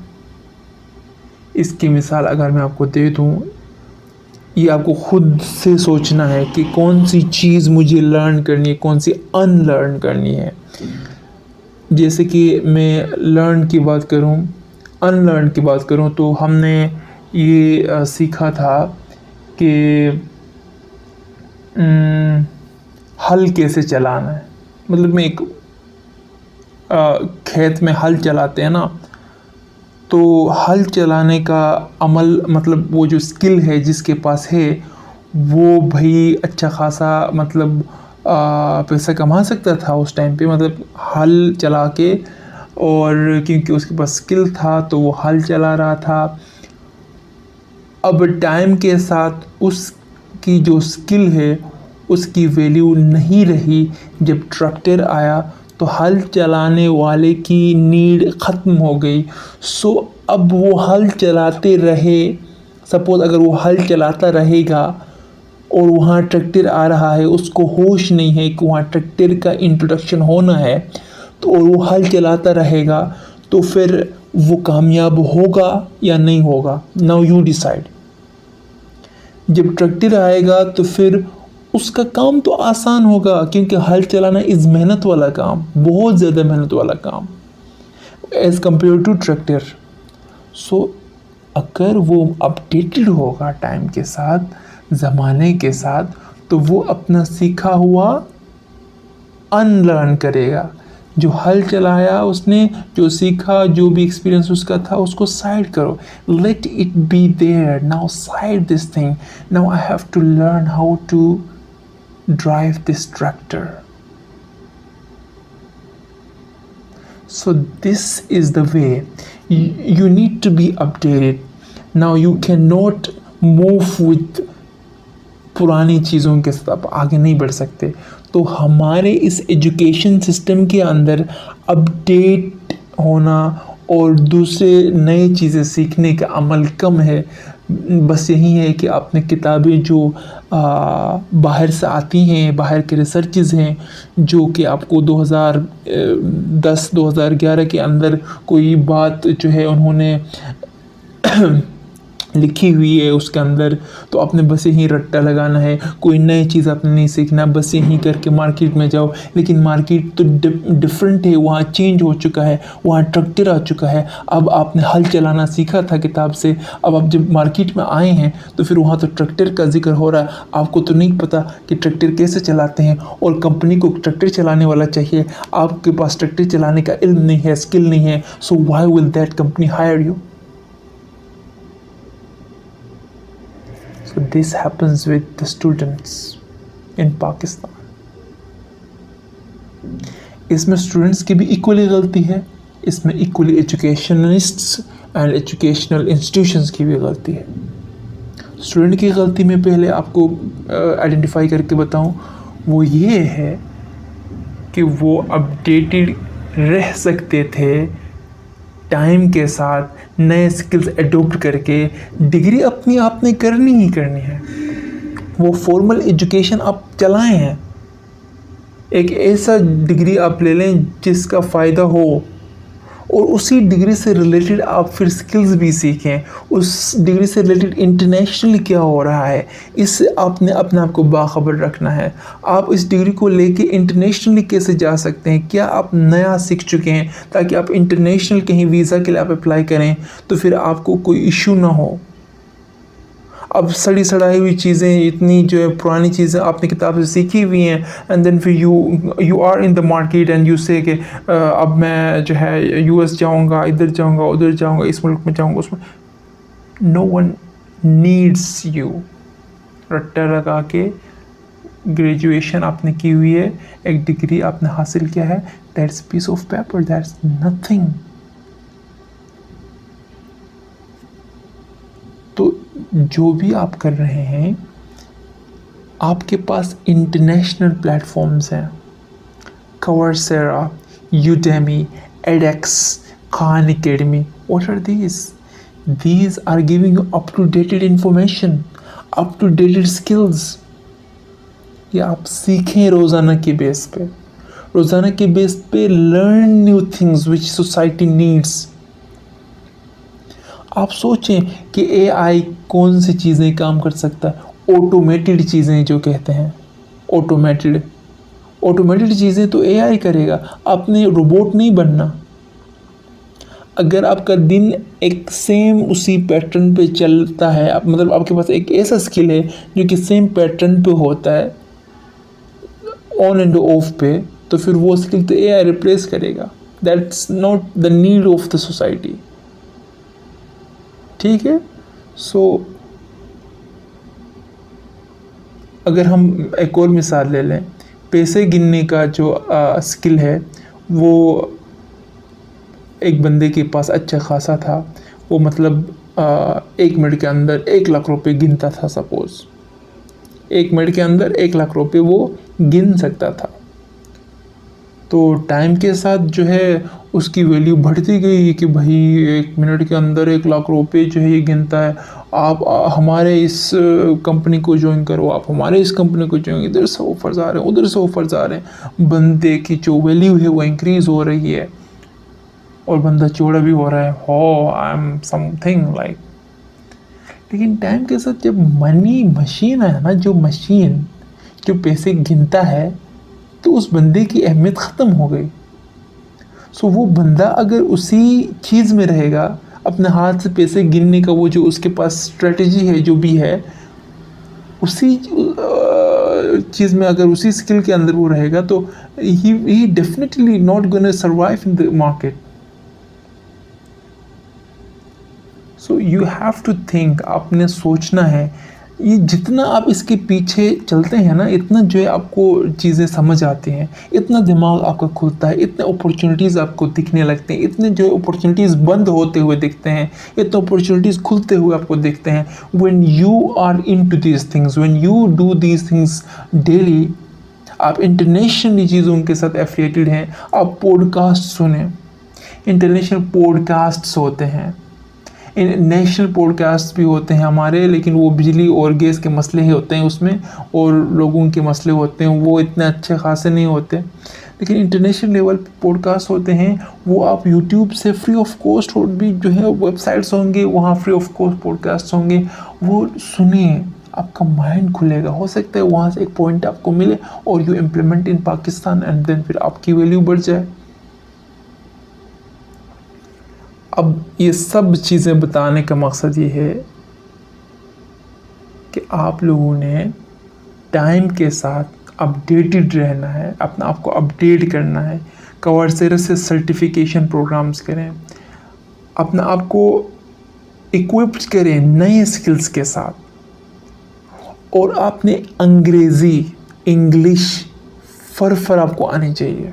इसकी मिसाल अगर मैं आपको दे दूँ, ये आपको खुद से सोचना है कि कौन सी चीज़ मुझे लर्न करनी है, कौन सी अनलर्न करनी है। जैसे कि मैं लर्न की बात करूं, अनलर्न की बात करूं, तो हमने ये सीखा था कि हल कैसे चलाना है। मतलब मैं एक खेत में हल चलाते हैं ना, तो हल चलाने का अमल, मतलब वो जो स्किल है जिसके पास है वो भाई अच्छा खासा मतलब पैसा कमा सकता था उस टाइम पे, मतलब हल चला के। और क्योंकि उसके पास स्किल था तो वो हल चला रहा था। अब टाइम के साथ उसकी जो स्किल है उसकी वैल्यू नहीं रही। जब ट्रैक्टर आया तो हल चलाने वाले की नीड ख़त्म हो गई। सो अब वो हल चलाते रहे। सपोज़ अगर वो हल चलाता रहेगा और वहाँ ट्रैक्टर आ रहा है, उसको होश नहीं है कि वहाँ ट्रैक्टर का इंट्रोडक्शन होना है, तो और वो हल चलाता रहेगा, तो फिर वो कामयाब होगा या नहीं होगा। Now you decide. जब ट्रैक्टर आएगा तो फिर उसका काम तो आसान होगा, क्योंकि हल चलाना इज़ मेहनत वाला काम, बहुत ज़्यादा मेहनत वाला काम एज़ कम्पेयर टू ट्रैक्टर। सो अगर वो अपडेटेड होगा टाइम के साथ, ज़माने के साथ, तो वो अपना सीखा हुआ अनलर्न करेगा। जो हल चलाया उसने, जो सीखा, जो भी एक्सपीरियंस उसका था, उसको साइड करो। Let it be there, now side this thing, now I have to learn how to drive this tractor. So this is the way you need to be updated. Now you cannot move with पुरानी चीज़ों के साथ आप आगे नहीं बढ़ सकते। तो हमारे इस एजुकेशन सिस्टम के अंदर अपडेट होना और दूसरे नई चीज़ें सीखने का अमल कम है। बस यही है कि आपने किताबें जो बाहर से आती हैं, बाहर के रिसर्चेज़ हैं, जो कि आपको 2010-2011 के अंदर कोई बात जो है उन्होंने लिखी हुई है उसके अंदर, तो आपने बस यहीं रट्टा लगाना है। कोई नई चीज़ आपने नहीं सीखना, बस यहीं करके मार्केट में जाओ। लेकिन मार्केट तो डिफरेंट है, वहाँ चेंज हो चुका है, वहाँ ट्रैक्टर आ चुका है। अब आपने हल चलाना सीखा था किताब से, अब आप जब मार्केट में आए हैं तो फिर वहाँ तो ट्रैक्टर का जिक्र हो रहा है। आपको तो नहीं पता कि ट्रैक्टर कैसे चलाते हैं, और कंपनी को ट्रैक्टर चलाने वाला चाहिए। आपके पास ट्रैक्टर चलाने का इल्म नहीं है, स्किल नहीं है, so why will that company hire you? So this happens with the students in Pakistan. इसमें स्टूडेंट्स की भी इक्वली गलती है, इसमें इक्वली एजुकेशनिस्ट्स एंड एजुकेशनल इंस्टीट्यूशंस की भी गलती है। स्टूडेंट की गलती में पहले आपको आइडेंटिफाई करके बताऊं, वो ये है कि वो अपडेटेड रह सकते थे टाइम के साथ, नए स्किल्स एडोप्ट करके। डिग्री अपनी आपने करनी ही करनी है। वो फॉर्मल एजुकेशन आप चलाएं हैं, एक ऐसा डिग्री आप ले लें जिसका फ़ायदा हो, और उसी डिग्री से रिलेटेड आप फिर स्किल्स भी सीखें। उस डिग्री से रिलेटेड इंटरनेशनल क्या हो रहा है, इससे आपने अपने आप को बाखबर रखना है। आप इस डिग्री को लेके इंटरनेशनली कैसे जा सकते हैं, क्या आप नया सीख चुके हैं, ताकि आप इंटरनेशनल कहीं वीज़ा के लिए आप अप्लाई करें तो फिर आपको कोई इशू ना हो। अब सड़ी सड़ाई हुई चीज़ें, इतनी जो है पुरानी चीज़ें आपने किताब से सीखी हुई हैं, एंड देन फिर you are in the market and you say कि अब मैं जो है यूएस जाऊंगा, इधर जाऊंगा, उधर जाऊंगा, इस मुल्क में जाऊंगा, उसमें। No one needs you. रट्टा लगा के ग्रेजुएशन आपने की हुई है, एक डिग्री आपने हासिल किया है, that's piece of paper, that's nothing. तो जो भी आप कर रहे हैं, आपके पास इंटरनेशनल प्लेटफॉर्म्स हैं, Coursera, Udemy, edX, Khan Academy. What are these? These are giving you up-to-date information, up-to-date skills. ये आप सीखें रोज़ाना के बेस पे, रोज़ाना के बेस पे learn new things which society needs. आप सोचें कि AI कौन सी चीज़ें काम कर सकता है, ऑटोमेटेड चीज़ें जो कहते हैं, ऑटोमेटेड ऑटोमेटेड चीज़ें तो एआई करेगा, आपने रोबोट नहीं बनना। अगर आपका दिन एक सेम उसी पैटर्न पे चलता है, आप मतलब आपके पास एक ऐसा स्किल है जो कि सेम पैटर्न पे होता है ऑन एंड ऑफ पे, तो फिर वो स्किल तो एआई रिप्लेस करेगा। That's not the need of the society. ठीक है। सो अगर हम एक और मिसाल ले लें, पैसे गिनने का जो स्किल है वो एक बंदे के पास अच्छा खासा था। वो मतलब 1 मिनट के अंदर 1 लाख रुपए गिनता था। सपोज़ 1 मिनट के अंदर 1 लाख रुपए वो गिन सकता था। तो टाइम के साथ जो है उसकी वैल्यू बढ़ती गई कि भाई 1 मिनट के अंदर 1 लाख रुपए जो है ये गिनता है। आप हमारे इस कंपनी को ज्वाइन करो, आप हमारे इस कंपनी को ज्वाइन, इधर से ऑफर्स आ रहे हैं, उधर से ऑफर्स आ रहे हैं। बंदे की जो वैल्यू है वो इंक्रीज हो रही है और बंदा चौड़ा भी हो रहा है। हो आई एम समथिंग लाइक। लेकिन टाइम के साथ जब मनी मशीन है ना, जो मशीन जो पैसे गिनता है, तो उस बंदे की अहमियत ख़त्म हो गई। सो वो बंदा अगर उसी चीज़ में रहेगा, अपने हाथ से पैसे गिनने का वो जो उसके पास स्ट्रेटजी है जो भी है, उसी चीज़ में अगर उसी स्किल के अंदर वो रहेगा, तो he definitely not gonna survive in the market. So you have to think, आपने सोचना है। ये जितना आप इसके पीछे चलते हैं ना, इतना जो है आपको चीज़ें समझ आती हैं, इतना दिमाग आपका खुलता है, इतने अपॉर्चुनिटीज़ आपको दिखने लगते हैं, इतने जो अपॉर्चुनिटीज़ बंद होते हुए दिखते हैं, इतने अपॉर्चुनिटीज़ खुलते हुए आपको दिखते हैं। When you are into these things, when you do these things daily, आप इंटरनेशनली चीज़ों के साथ एफिलिएटेड हैं। आप पॉडकास्ट सुने, इंटरनेशनल पॉडकास्ट्स होते हैं, नेशनल पॉडकास्ट भी होते हैं हमारे, लेकिन वो बिजली और गैस के मसले ही होते हैं उसमें, और लोगों के मसले होते हैं, वो इतने अच्छे खासे नहीं होते। लेकिन इंटरनेशनल लेवल पे पॉडकास्ट होते हैं, वो आप यूट्यूब से फ्री ऑफ कॉस्ट, और भी जो है वेबसाइट्स होंगे वहाँ फ्री ऑफ कॉस्ट पॉडकास्ट होंगे, वो सुनिए, आपका माइंड खुलेगा। हो सकता है वहाँ से एक पॉइंट आपको मिले और you implement in Pakistan, and then फिर आपकी वैल्यू बढ़ जाए। अब ये सब चीज़ें बताने का मकसद ये है कि आप लोगों ने टाइम के साथ अपडेटेड रहना है, अपना आप को अपडेट करना है। कवर्सेरा से सर्टिफिकेशन प्रोग्राम्स करें, अपना आप को इक्विप्ड करें नए स्किल्स के साथ, और आपने अंग्रेज़ी, इंग्लिश फर आपको आनी चाहिए।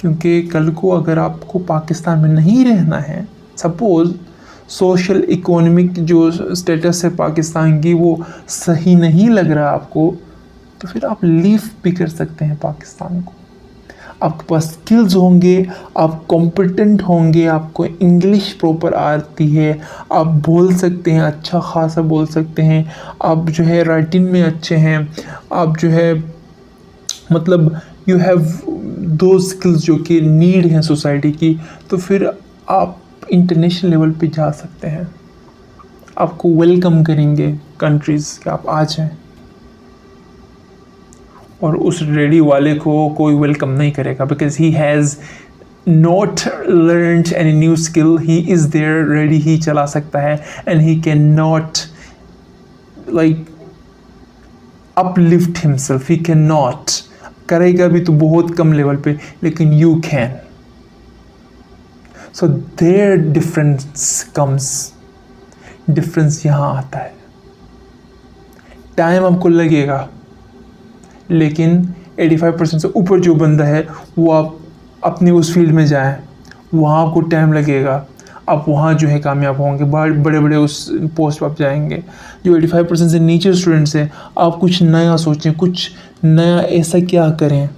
क्योंकि कल को अगर आपको पाकिस्तान में नहीं रहना है, सपोज़ सोशल इकोनॉमिक जो स्टेटस है पाकिस्तान की वो सही नहीं लग रहा आपको, तो फिर आप लीव भी कर सकते हैं पाकिस्तान को। आपके पास स्किल्स होंगे, आप कॉम्पिटेंट होंगे, आपको इंग्लिश प्रॉपर आती है, आप बोल सकते हैं, अच्छा खासा बोल सकते हैं, आप जो है राइटिंग में अच्छे हैं, आप जो है मतलब यू हैव दो स्किल्स जो कि नीड हैं सोसाइटी की, तो फिर आप इंटरनेशनल लेवल पे जा सकते हैं। आपको वेलकम करेंगे कंट्रीज़ कि आप आ जाएं, और उस रेडी वाले को कोई वेलकम नहीं करेगा, because he has not learned any new skill, he is there ready, he चला सकता है, and he can not like uplift himself, he can not, करेगा भी तो बहुत कम लेवल पे, लेकिन you can. So there difference comes, difference यहाँ आता है। टाइम आपको लगेगा, लेकिन 85% से ऊपर जो बंदा है वो आप अपनी उस फील्ड में जाएं, वहाँ आपको टाइम लगेगा, आप वहाँ जो है कामयाब होंगे, बड़े बड़े उस पोस्ट पर आप जाएंगे। जो 85% से नीचे स्टूडेंट्स हैं, आप कुछ नया सोचें, कुछ नया ऐसा क्या करें।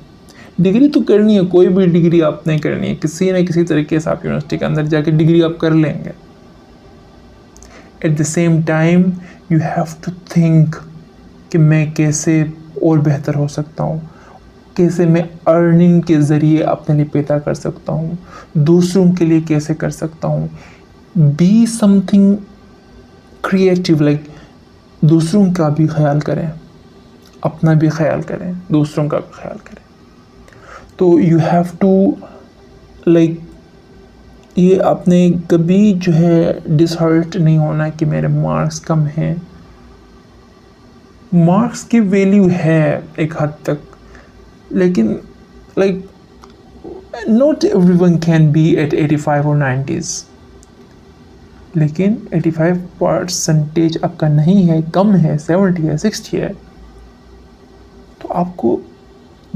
डिग्री तो करनी है, कोई भी डिग्री आपने करनी है, किसी न किसी तरीके से आप यूनिवर्सिटी के अंदर जाके डिग्री आप कर लेंगे। At the same time you have to think कि मैं कैसे और बेहतर हो सकता हूँ, कैसे मैं अर्निंग के ज़रिए अपने लिए पैदा कर सकता हूँ, दूसरों के लिए कैसे कर सकता हूँ। बी समथिंग क्रिएटिव, लाइक दूसरों का भी ख्याल करें, अपना भी ख्याल करें, दूसरों का भी ख्याल करें। तो यू हैव टू लाइक, ये आपने कभी जो है डिसहर्ट नहीं होना कि मेरे मार्क्स कम हैं। मार्क्स की वैल्यू है एक हद तक, लेकिन like not everyone can be at 85 और 90s, लेकिन 85% आपका नहीं है, कम है, 70 है, 60 है, तो आपको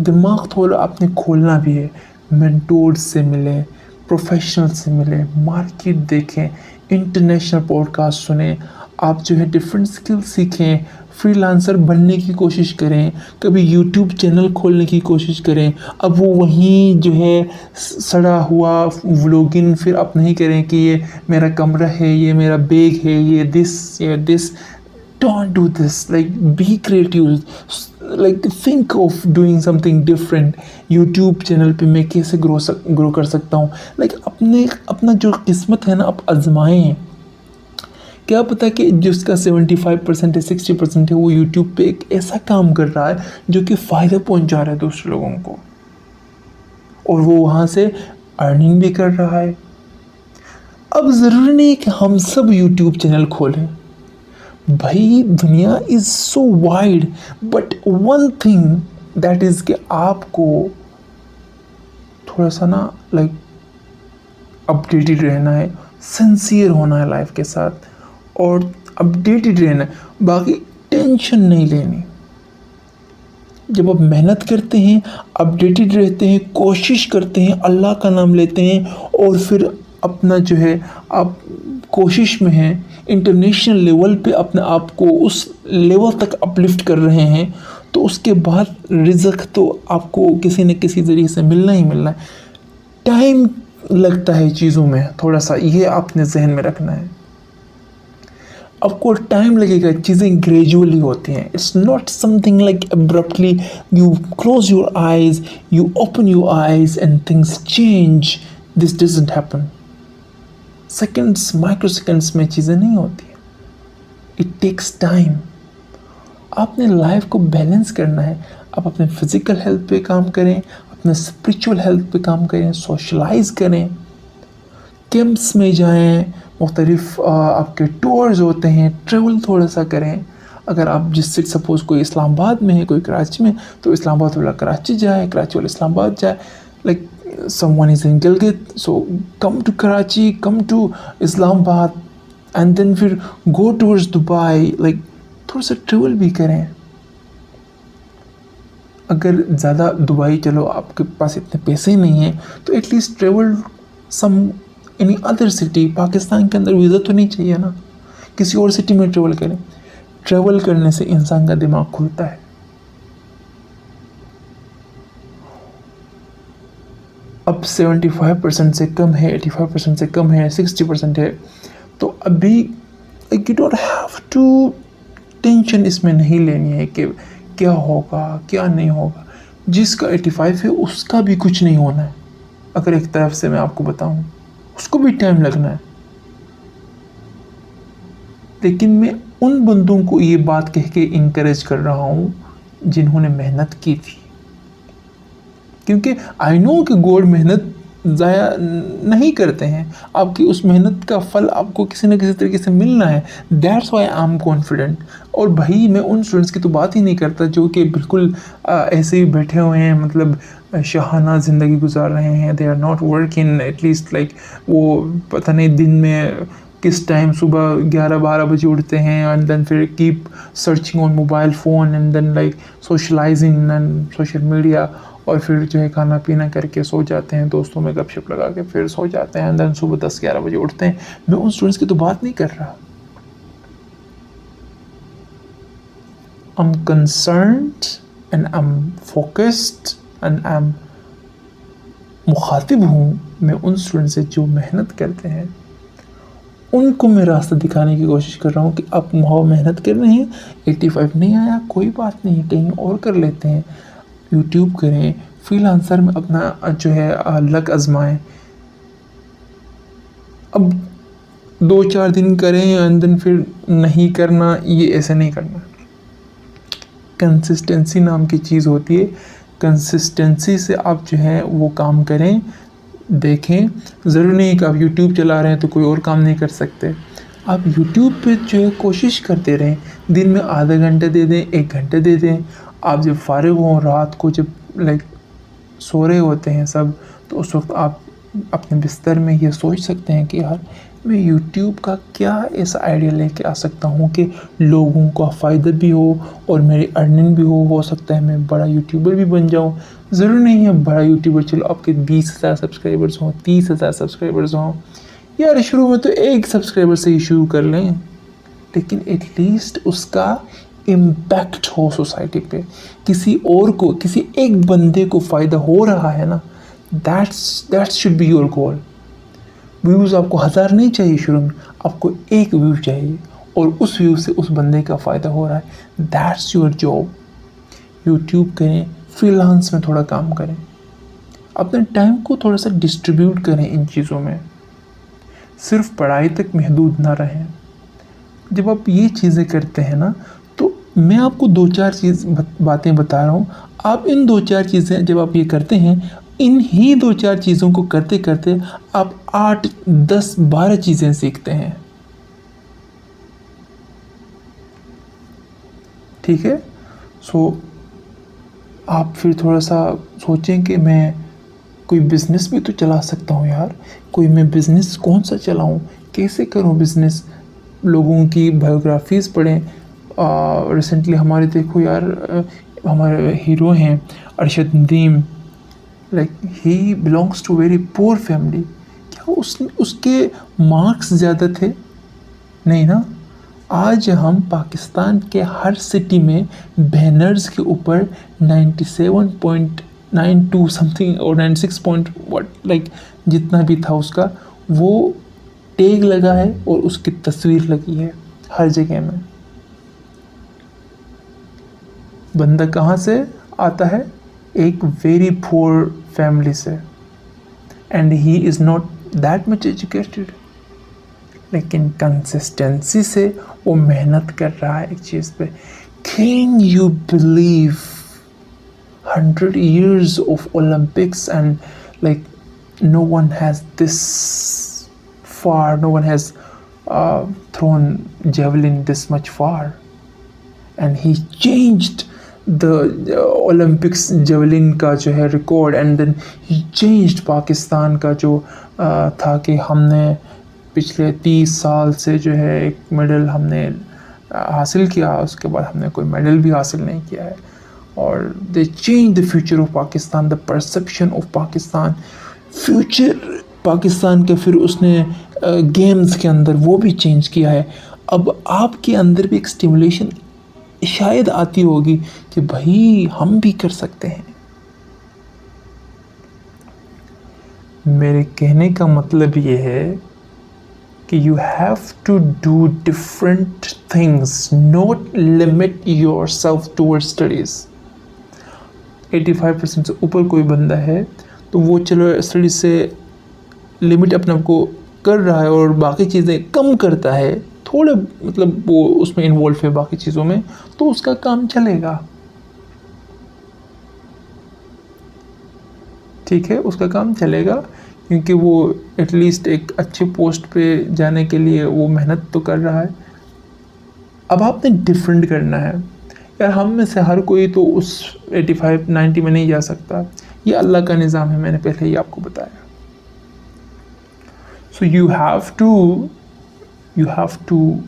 दिमाग थोड़ा आपने खोलना भी है। मेंटोर से मिलें, प्रोफेशनल से मिलें, मार्केट देखें, इंटरनेशनल पॉडकास्ट सुने, आप जो है डिफरेंट स्किल सीखें, फ्रीलांसर बनने की कोशिश करें, कभी यूट्यूब चैनल खोलने की कोशिश करें। अब वो वहीं जो है सड़ा हुआ व्लॉगिंग फिर आप नहीं करें कि ये मेरा कमरा है, ये मेरा बैग है, ये this. Don't do this. Like, be creative. Like, think of doing something different. YouTube channel पे मैं कैसे ग्रो कर सकता हूँ। Like, अपना जो किस्मत है ना, आप आजमाएं। क्या पता कि जिसका 75% है, 60% है, वो YouTube पे एक ऐसा काम कर रहा है जो कि फ़ायदा पहुँचा रहा है दूसरे लोगों को, और वो वहाँ से अर्निंग भी कर रहा है। अब ज़रूरी नहीं कि हम सब YouTube चैनल खोलें भाई, दुनिया is so wide, but one thing that is कि आपको थोड़ा सा ना लाइक अपडेटेड रहना है, सिंसियर होना है लाइफ के साथ, और अपडेटेड रहना है। बाकी टेंशन नहीं लेनी। जब आप मेहनत करते हैं, अपडेटेड रहते हैं, कोशिश करते हैं, अल्लाह का नाम लेते हैं, और फिर अपना जो है आप कोशिश में हैं, इंटरनेशनल लेवल पे अपने आप को उस लेवल तक अपलिफ्ट कर रहे हैं, तो उसके बाद रिज़्क तो आपको किसी न किसी ज़रिए से मिलना ही मिलना है। टाइम लगता है चीज़ों में थोड़ा सा, ये आपने जहन में रखना है। आपको टाइम लगेगा, चीज़ें ग्रेजुअली होती हैं। It's not something like abruptly you close your eyes, you open your eyes and things change. This doesn't happen. Seconds, micro seconds में चीज़ें नहीं होती। It takes time. आपने लाइफ को बैलेंस करना है। आप अपने फिज़िकल हेल्थ पे काम करें, अपने स्पिरिचुअल हेल्थ पे काम करें, सोशलाइज करें, कैंप्स में जाएं, मुख्तलिफ आपके टूर्स होते हैं, ट्रेवल थोड़ा सा करें। अगर आप जिससे सपोज़ कोई इस्लामाबाद में है, कोई कराची में, तो इस्लामाबाद वाला कराची जाए, कराची वाला इस्लामाबाद जाए। Like someone is in Gilgit, so come to Karachi, come to Islamabad, and then फिर go towards Dubai. like थोड़ा सा ट्रेवल भी करें। अगर ज़्यादा दुबई चलो आपके पास इतने पैसे नहीं हैं, तो at least travel some any other city. Pakistan के अंदर वीज़ा तो नहीं चाहिए ना, किसी और सिटी में ट्रेवल करें। ट्रेवल करने से इंसान का दिमाग खुलता है। अब 75% से कम है, 85% से कम है, 60% है, तो अभी you don't have to tension इसमें नहीं लेनी है कि क्या होगा क्या नहीं होगा। जिसका 85 है उसका भी कुछ नहीं होना है। अगर एक तरफ से मैं आपको बताऊं, उसको भी टाइम लगना है। लेकिन मैं उन बंदों को ये बात कह के इंकरेज कर रहा हूँ जिन्होंने मेहनत की थी, क्योंकि आई नो कि गॉड मेहनत ज़ाया नहीं करते हैं। आपकी उस मेहनत का फल आपको किसी न किसी तरीके से मिलना है। That's why I am confident. और भाई मैं उन स्टूडेंट्स की तो बात ही नहीं करता जो कि बिल्कुल ऐसे ही बैठे हुए हैं, मतलब शाहाना ज़िंदगी गुजार रहे हैं। They are not working at least like, वो पता नहीं दिन में किस टाइम सुबह 11-12 बजे उठते हैं, एंड देन फिर keep searching on mobile phone, and then like socialising and social media, और फिर जो है खाना पीना करके सो जाते हैं, दोस्तों में गपशप लगा के फिर सो जाते हैं, एंड देन सुबह 10-11 बजे उठते हैं। मैं उन स्टूडेंट्स की तो बात नहीं कर रहा। I am concerned and I am focused and I am मुखातिब हूँ मैं उन स्टूडेंट्स से जो मेहनत करते हैं। उनको मैं रास्ता दिखाने की कोशिश कर रहा हूँ कि आप मेहनत कर रहे हैं, 85 नहीं आया कोई बात नहीं, कहीं और कर लेते हैं। यूट्यूब करें, फ्रीलांसर में अपना जो है लक आजमाएं। अब 2-4 दिन करें एंड देन फिर नहीं करना, ये ऐसे नहीं करना। कंसिस्टेंसी नाम की चीज़ होती है। कंसिस्टेंसी से आप जो है वो काम करें, देखें। ज़रूरी नहीं कि आप यूट्यूब चला रहे हैं तो कोई और काम नहीं कर सकते। आप यूट्यूब पे जो है कोशिश करते रहें, दिन में आधा घंटा दे दें, 1 घंटा दे दें। आप जब फ़ारिग हों, रात को जब सो रहे होते हैं सब, तो उस वक्त आप अपने बिस्तर में ये सोच सकते हैं कि यार मैं यूट्यूब का क्या ऐसा आइडिया लेके आ सकता हूँ कि लोगों का फ़ायदा भी हो और मेरी अर्निंग भी हो सकता है मैं बड़ा यूट्यूबर भी बन जाऊँ। ज़रूरी नहीं है बड़ा यूट्यूबर, चलो आपके 20,000 सब्सक्राइबर्स हों, 30,000 सब्सक्राइबर्स हों, यार शुरू में तो 1 सब्सक्राइबर से ही शुरू कर लें, लेकिन एटलीस्ट उसका इम्पैक्ट हो सोसाइटी पे, किसी और को, किसी एक बंदे को फ़ायदा हो रहा है ना, that's should be your goal. Views आपको 1000 नहीं चाहिए शुरू में, आपको 1 व्यू चाहिए और उस व्यू से उस बंदे का फ़ायदा हो रहा है, दैट्स योर जॉब। यूट्यूब करें, फ्रीलांस में थोड़ा काम करें, अपने टाइम को थोड़ा सा डिस्ट्रीब्यूट करें इन चीज़ों में, सिर्फ पढ़ाई तक महदूद ना रहें। जब आप ये चीज़ें करते हैं ना, तो मैं आपको 2-4 बातें बता रहा हूँ, आप इन 2-4 चीज़ें जब आप ये करते हैं, इन ही 2-4 चीज़ों को करते करते आप 8, 10, 12 चीज़ें सीखते हैं। ठीक है? आप फिर थोड़ा सा सोचें कि मैं कोई बिज़नेस भी तो चला सकता हूँ यार, कोई मैं बिज़नेस कौन सा चलाऊँ, कैसे करूँ बिज़नेस। लोगों की बायोग्राफीज़ पढ़ें। रिसेंटली हमारे देखो यार, हमारे हीरो हैं Arshad Nadeem, he belongs to very poor family. क्या उसके मार्क्स ज़्यादा थे? नहीं ना। आज हम पाकिस्तान के हर सिटी में बैनर्स के ऊपर 97.92 समथिंग और 96 पॉइंट जितना भी था उसका, वो टैग लगा है और उसकी तस्वीर लगी है हर जगह में। बंदा कहाँ से आता है? एक वेरी पुअर फैमिली से, and he is not that much educated, लेकिन कंसिस्टेंसी से वो मेहनत कर रहा है एक चीज़ पे। Can you believe 100 years of Olympics and no one has this far, no one has thrown javelin this much far, and he changed the Olympics javelin का जो है record, and then he changed Pakistan का जो था कि हमने पिछले 30 साल से जो है एक मेडल हमने हासिल किया, उसके बाद हमने कोई मेडल भी हासिल नहीं किया है। और दे change the future of Pakistan, the perception of Pakistan, future Pakistan के फिर उसने गेम्स के अंदर वो भी चेंज किया है। अब आपके अंदर भी एक स्टिमुलेशन शायद आती होगी कि भाई हम भी कर सकते हैं। मेरे कहने का मतलब ये है कि you have to do different things, not limit yourself towards studies। 85% से ऊपर कोई बंदा है तो वो चलो स्टडी से लिमिट अपने आप को कर रहा है और बाकी चीज़ें कम करता है, थोड़े वो उसमें इन्वॉल्व है बाकी चीज़ों में, तो उसका काम चलेगा। ठीक है, उसका काम चलेगा, क्योंकि वो एटलीस्ट एक अच्छे पोस्ट पे जाने के लिए वो मेहनत तो कर रहा है। अब आपने डिफरेंट करना है यार। हम में से हर कोई तो उस 85-90 में नहीं जा सकता, ये अल्लाह का निज़ाम है, मैंने पहले ही आपको बताया। So you have to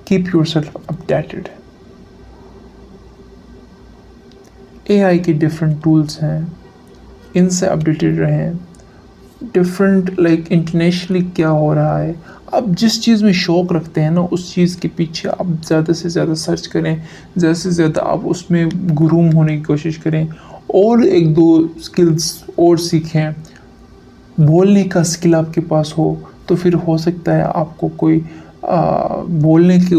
keep yourself updated. AI के डिफरेंट टूल्स हैं, इनसे अपडेटेड रहें। डिफरेंट इंटरनेशनली क्या हो रहा है, आप जिस चीज़ में शौक़ रखते हैं ना, उस चीज़ के पीछे आप ज़्यादा से ज़्यादा सर्च करें, ज़्यादा से ज़्यादा आप उसमें गुरूम होने की कोशिश करें, और 1-2 स्किल्स और सीखें। बोलने का स्किल आपके पास हो तो फिर हो सकता है आपको कोई बोलने की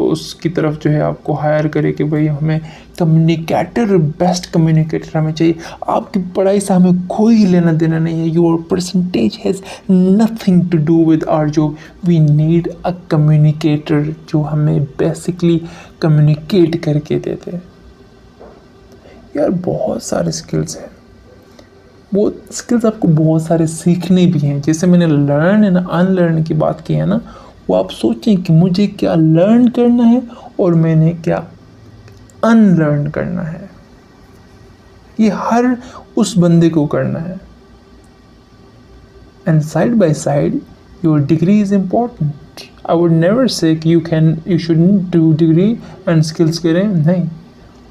उसकी तरफ जो है आपको हायर करे कि भाई हमें कम्युनिकेटर, बेस्ट कम्युनिकेटर हमें चाहिए। आपकी पढ़ाई से हमें कोई लेना देना नहीं है। Your percentage has nothing to do with our job. We need a communicator जो हमें बेसिकली कम्युनिकेट करके देते। यार बहुत सारे स्किल्स हैं, वो स्किल्स आपको बहुत सारे सीखने भी हैं। जैसे मैंने लर्न एंड अनलर्न की बात की है ना, वो आप सोचें कि मुझे क्या लर्न करना है और मैंने क्या अनलर्न करना है। ये हर उस बंदे को करना है। And side by side your degree is important. I would never say कि you shouldn't do degree and skills करें, नहीं।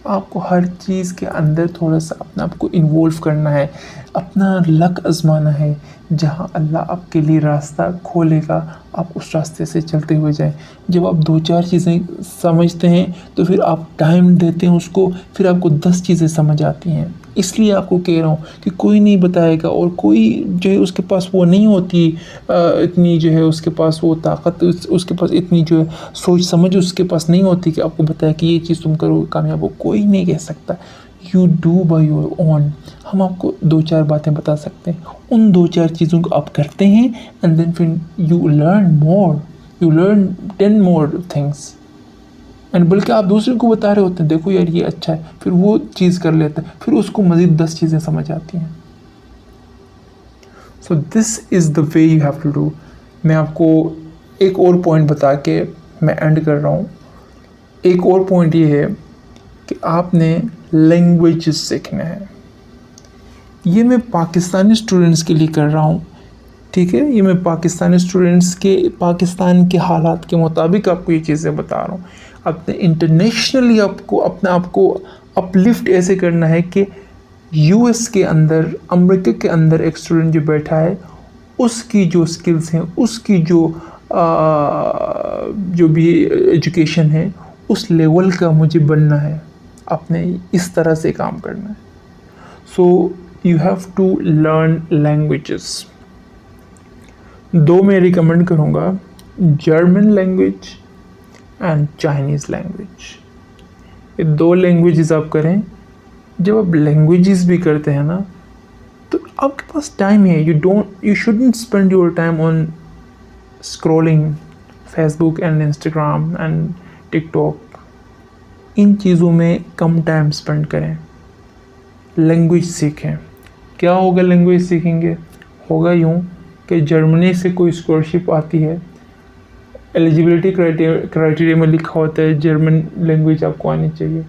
आपको हर चीज़ के अंदर थोड़ा सा अपने आप को इन्वॉल्व करना है, अपना लक आजमाना है। जहाँ अल्लाह आपके लिए रास्ता खोलेगा आप उस रास्ते से चलते हुए जाएं। जब आप 2-4 चीज़ें समझते हैं तो फिर आप टाइम देते हैं उसको, फिर आपको 10 चीज़ें समझ आती हैं। इसलिए आपको कह रहा हूँ कि कोई नहीं बताएगा, और कोई जो है उसके पास वो नहीं होती इतनी जो है उसके पास वो ताकत, उसके पास इतनी जो है सोच समझ उसके पास नहीं होती कि आपको बताए कि ये चीज़ तुम करो कामयाब हो। कोई नहीं कह सकता। You do by your own. हम आपको 2-4 बातें बता सकते हैं, उन 2-4 चीज़ों को आप करते हैं एंड देन फिर you learn more, you learn 10 more things. And बल्कि आप दूसरे को बता रहे होते हैं, देखो यार ये अच्छा है, फिर वो चीज़ कर लेता है, फिर उसको मज़ीद 10 चीज़ें समझ आती हैं। So this is the way you have to do. मैं आपको एक और पॉइंट बता के मैं एंड कर रहा हूँ। एक और पॉइंट ये है कि आपने लैंग्वेजेस सीखना है। ये मैं पाकिस्तानी स्टूडेंट्स के लिए कर रहा हूँ, ठीक है। ये मैं पाकिस्तानी स्टूडेंट्स के, पाकिस्तान के हालात के मुताबिक आपको ये चीज़ें बता रहा हूँ। अपने इंटरनेशनली आपको अपने आप को अपलिफ्ट ऐसे करना है कि यूएस के अंदर, अमेरिका के अंदर एक स्टूडेंट जो बैठा है उसकी जो स्किल्स हैं, उसकी जो भी एजुकेशन है उस लेवल का मुझे बनना है, अपने इस तरह से काम करना है। So you have to learn languages. 2 मैं रिकमेंड करूँगा, German language and Chinese language. ये 2 लैंग्वेजेस आप करें। जब आप लैंग्वेजेस भी करते हैं ना तो आपके पास टाइम है। You shouldn't spend your time on scrolling Facebook and Instagram and TikTok. इन चीज़ों में कम टाइम स्पेंड करें, लैंग्वेज सीखें। क्या होगा लैंग्वेज सीखेंगे? होगा यूँ कि जर्मनी से कोई स्कॉलरशिप आती है, एलिजिबिलिटी क्राइटेरिया में लिखा होता है जर्मन लैंग्वेज आपको आनी चाहिए।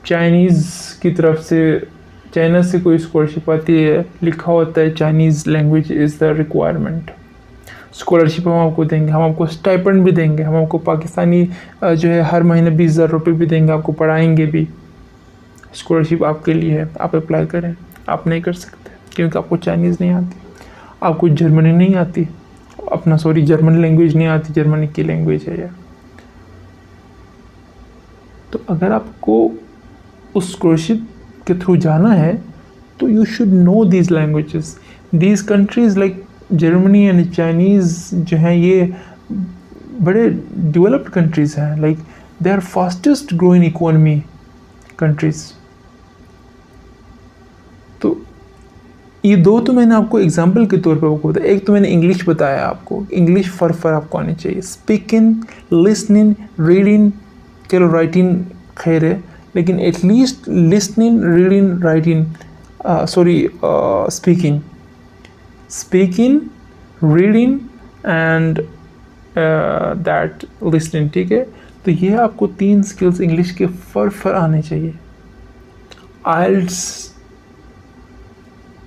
चाइनीज़ की तरफ से, चाइना से कोई स्कॉलरशिप आती है, लिखा होता है Chinese language is the requirement. Scholarship हम आपको देंगे, हम आपको स्टाइपेंड भी देंगे, हम आपको पाकिस्तानी जो है हर महीने 20,000 रुपये भी देंगे, आपको पढ़ाएंगे भी। स्कॉलरशिप आपके लिए है, आप अप्लाई करें। आप नहीं कर सकते क्योंकि आपको चाइनीज़ नहीं आती, आपको जर्मनी नहीं आती, जर्मन लैंग्वेज नहीं आती, जर्मनी की लैंग्वेज है यार। तो अगर आपको उस स्कॉलरशिप के थ्रू जाना है तो you should know these languages. These countries like Germany and Chinese जो हैं ये बड़े डेवलप्ड कंट्रीज़ हैं, like they are fastest growing economy countries. तो ये 2 तो मैंने आपको एग्जांपल के तौर पर बताया। एक तो मैंने इंग्लिश बताया आपको, इंग्लिश फर आपको आनी चाहिए। स्पीकिंग, लिसनिंग, रीडिंग, चलो राइटिंग खैर है, लेकिन at least listening, reading, writing, speaking, reading and that listening, ठीक है। तो ये आपको 3 स्किल्स इंग्लिश के फर आने चाहिए। आइल्ट्स,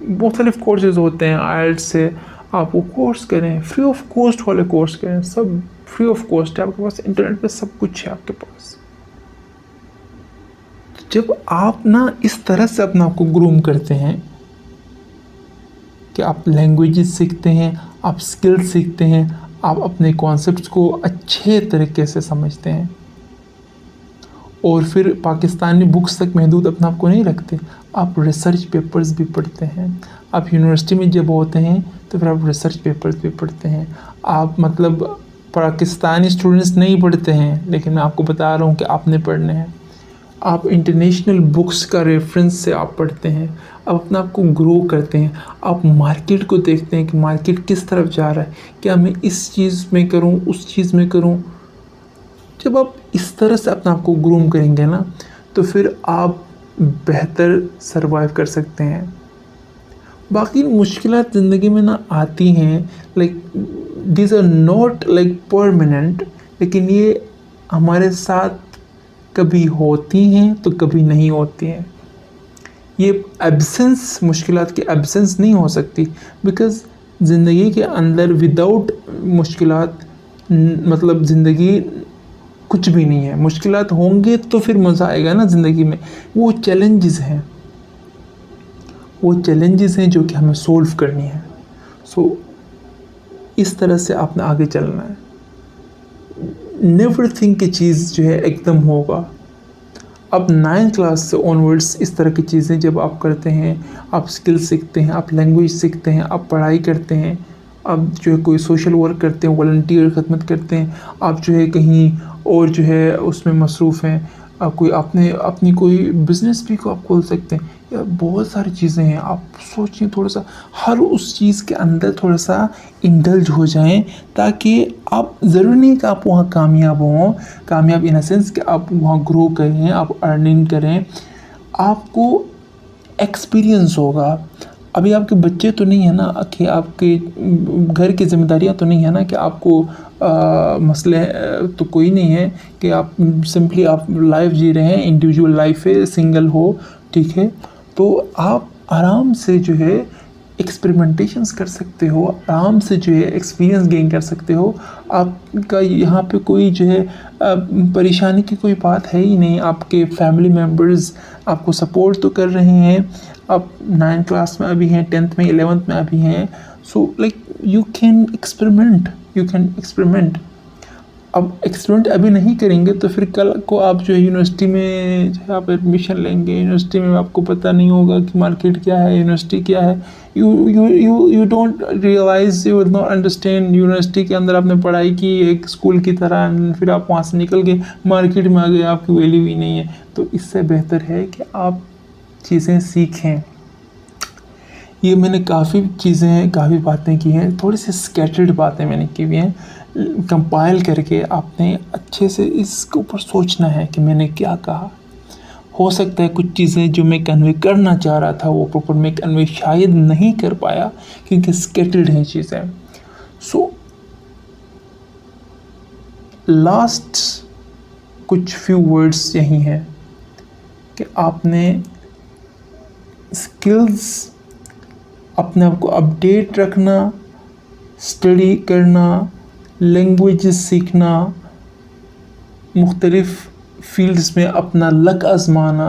मुख्तलिफ कोर्सेज होते हैं, आइल्ट्स से आप वो कोर्स करें, फ्री ऑफ कॉस्ट वाले कोर्स करें, सब फ्री ऑफ कॉस्ट है आपके पास, इंटरनेट पे सब कुछ है आपके पास। तो जब आप ना इस तरह से अपने आप को ग्रूम करते हैं कि आप लैंग्वेजेस सीखते हैं, आप स्किल्स सीखते हैं, आप अपने कॉन्सेप्ट्स को अच्छे तरीके से समझते हैं, और फिर पाकिस्तानी बुक्स तक महदूद अपने आप को नहीं रखते, आप रिसर्च पेपर्स भी पढ़ते हैं। आप यूनिवर्सिटी में जब होते हैं तो फिर आप रिसर्च पेपर्स भी पढ़ते हैं। आप मतलब पाकिस्तानी स्टूडेंट्स नहीं पढ़ते हैं, लेकिन मैं आपको बता रहा हूँ कि आपने पढ़ने हैं। आप इंटरनेशनल बुक्स का रेफरेंस से आप पढ़ते हैं, आप अपने आप को ग्रो करते हैं, आप मार्केट को देखते हैं कि मार्केट किस तरफ जा रहा है, क्या मैं इस चीज़ में करूं, उस चीज़ में करूं। जब आप इस तरह से अपने आप को ग्रूम करेंगे ना, तो फिर आप बेहतर सर्वाइव कर सकते हैं। बाकी मुश्किलात ज़िंदगी में ना आती हैं, like this are not like permanent, लेकिन ये हमारे साथ कभी होती हैं तो कभी नहीं होती हैं। ये एब्सेंस, मुश्किलात की एब्सेंस नहीं हो सकती, बिकॉज़ ज़िंदगी के अंदर विदाउट मुश्किलात मतलब ज़िंदगी कुछ भी नहीं है। मुश्किलात होंगे तो फिर मज़ा आएगा ना ज़िंदगी में। वो चैलेंजेस हैं, वो चैलेंजेस हैं जो कि हमें सोल्व करनी है। सो इस तरह से आपने आगे चलना है। नेवर थिंक की चीज़ जो है एकदम होगा। अब 9th क्लास से ऑनवर्ड्स इस तरह की चीज़ें जब आप करते हैं, आप स्किल सीखते हैं, आप लैंग्वेज सीखते हैं, आप पढ़ाई करते हैं, आप जो है कोई सोशल वर्क करते हैं, वॉलंटियर खिदमत करते हैं, आप जो है कहीं और जो है उसमें मसरूफ़ हैं, आप कोई आपने अपनी कोई बिज़नेस भी को आप खोल सकते हैं, या बहुत सारी चीज़ें हैं। आप सोचिए थोड़ा सा, हर उस चीज़ के अंदर थोड़ा सा इंडल्ज हो जाएं, ताकि आप ज़रूरी नहीं कि आप वहाँ कामयाब हों, कामयाब इन द सेंस कि आप वहाँ ग्रो करें, आप अर्निंग करें, आपको एक्सपीरियंस होगा। अभी आपके बच्चे तो नहीं है ना कि आपके घर की जिम्मेदारियाँ तो नहीं है ना कि आपको मसले तो कोई नहीं है कि आप सिंपली आप लाइफ जी रहे हैं, इंडिविजुअल लाइफ है, सिंगल हो, ठीक है। तो आप आराम से जो है एक्सपेरिमेंटेशंस कर सकते हो, आराम से जो है एक्सपीरियंस गेन कर सकते हो। आपका यहाँ पे कोई जो है परेशानी की कोई बात है ही नहीं। आपके फैमिली मेम्बर्स आपको सपोर्ट तो कर रहे हैं। आप 9th क्लास में अभी हैं, 10th में, 11th में अभी हैं। So like you can experiment, you can experiment. अब एक्सपेरिमेंट अभी नहीं करेंगे तो फिर कल को आप जो है यूनिवर्सिटी में जो है आप एडमिशन लेंगे, यूनिवर्सिटी में आपको पता नहीं होगा कि मार्केट क्या है, यूनिवर्सिटी क्या है। You don't realize, you will not understand. University के अंदर आपने पढ़ाई की एक स्कूल की तरह, फिर आप वहाँ से निकल गए, मार्केट में आ गए, आपकी वैल्यू ही नहीं है। तो इससे बेहतर है कि आप चीज़ें सीखें। ये मैंने काफ़ी चीज़ें, काफ़ी बातें की हैं, थोड़ी सी स्कैटर्ड बातें मैंने की हुई हैं। कंपाइल करके आपने अच्छे से इसके ऊपर सोचना है कि मैंने क्या कहा। हो सकता है कुछ चीज़ें जो मैं कन्वे करना चाह रहा था वो प्रॉपर मैं कन्वे शायद नहीं कर पाया, क्योंकि स्कैटर्ड हैं चीज़ें। सो लास्ट कुछ फ्यू वर्ड्स यही हैं कि आपने स्किल्स, अपने आप को अपडेट रखना, स्टडी करना, लैंग्वेजेस सीखना, मुख्तलिफ़ फील्ड्स में अपना लक आजमाना,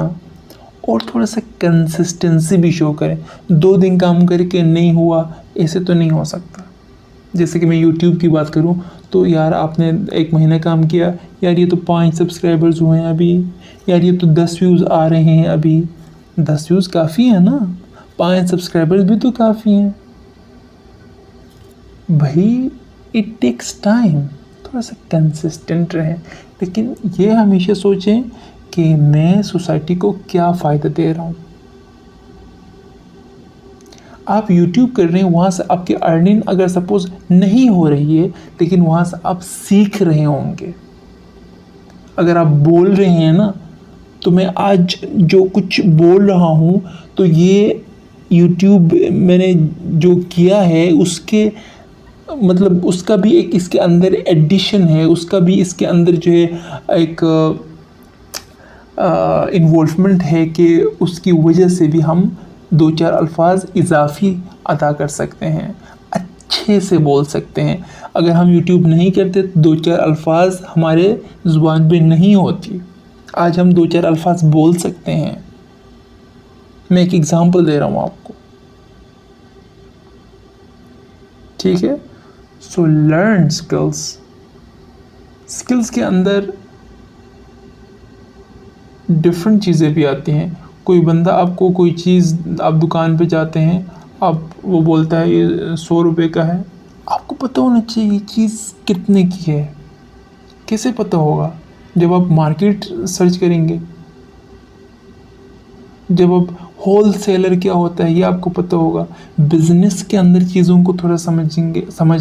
और थोड़ा सा कंसिस्टेंसी भी शो करें। 2 दिन काम करके नहीं हुआ, ऐसे तो नहीं हो सकता। जैसे कि मैं यूट्यूब की बात करूं तो यार आपने 1 महीना काम किया, यार ये तो 5 सब्सक्राइबर्स हुए हैं अभी, यार ये तो 10 व्यूज़ आ रहे हैं अभी। 10 व्यूज़ काफ़ी है ना, 5 सब्सक्राइबर्स भी तो काफ़ी हैं भाई। इट टेक्स टाइम, थोड़ा सा कंसिस्टेंट रहें, लेकिन ये हमेशा सोचें कि मैं सोसाइटी को क्या फ़ायदा दे रहा हूँ। आप YouTube कर रहे हैं, वहाँ से आपकी अर्निंग अगर सपोज़ नहीं हो रही है, लेकिन वहाँ से आप सीख रहे होंगे। अगर आप बोल रहे हैं ना, तो मैं आज जो कुछ बोल रहा हूँ, तो ये YouTube मैंने जो किया है उसके मतलब उसका भी एक इसके अंदर एडिशन है, उसका भी इसके अंदर जो है एक इन्वॉल्वमेंट है कि उसकी वजह से भी हम 2-4 अल्फाज इजाफी अदा कर सकते हैं, अच्छे से बोल सकते हैं। अगर हम YouTube नहीं करते तो 2-4 अल्फाज हमारे ज़ुबान पे नहीं होती। आज हम 2-4 अल्फाज बोल सकते हैं। मैं एक एग्ज़ाम्पल दे रहा हूँ आपको, ठीक है। So learn skills. स्किल्स के अंदर डिफरेंट चीज़ें भी आती हैं। कोई बंदा आपको कोई चीज़, आप दुकान पे जाते हैं, आप वो बोलता है ये 100 रुपये का है, आपको पता होना चाहिए ये चीज़ कितने की है। कैसे पता होगा? जब आप मार्केट सर्च करेंगे, जब आप होल सेलर क्या होता है ये आपको पता होगा, बिजनेस के अंदर चीज़ों को थोड़ा समझने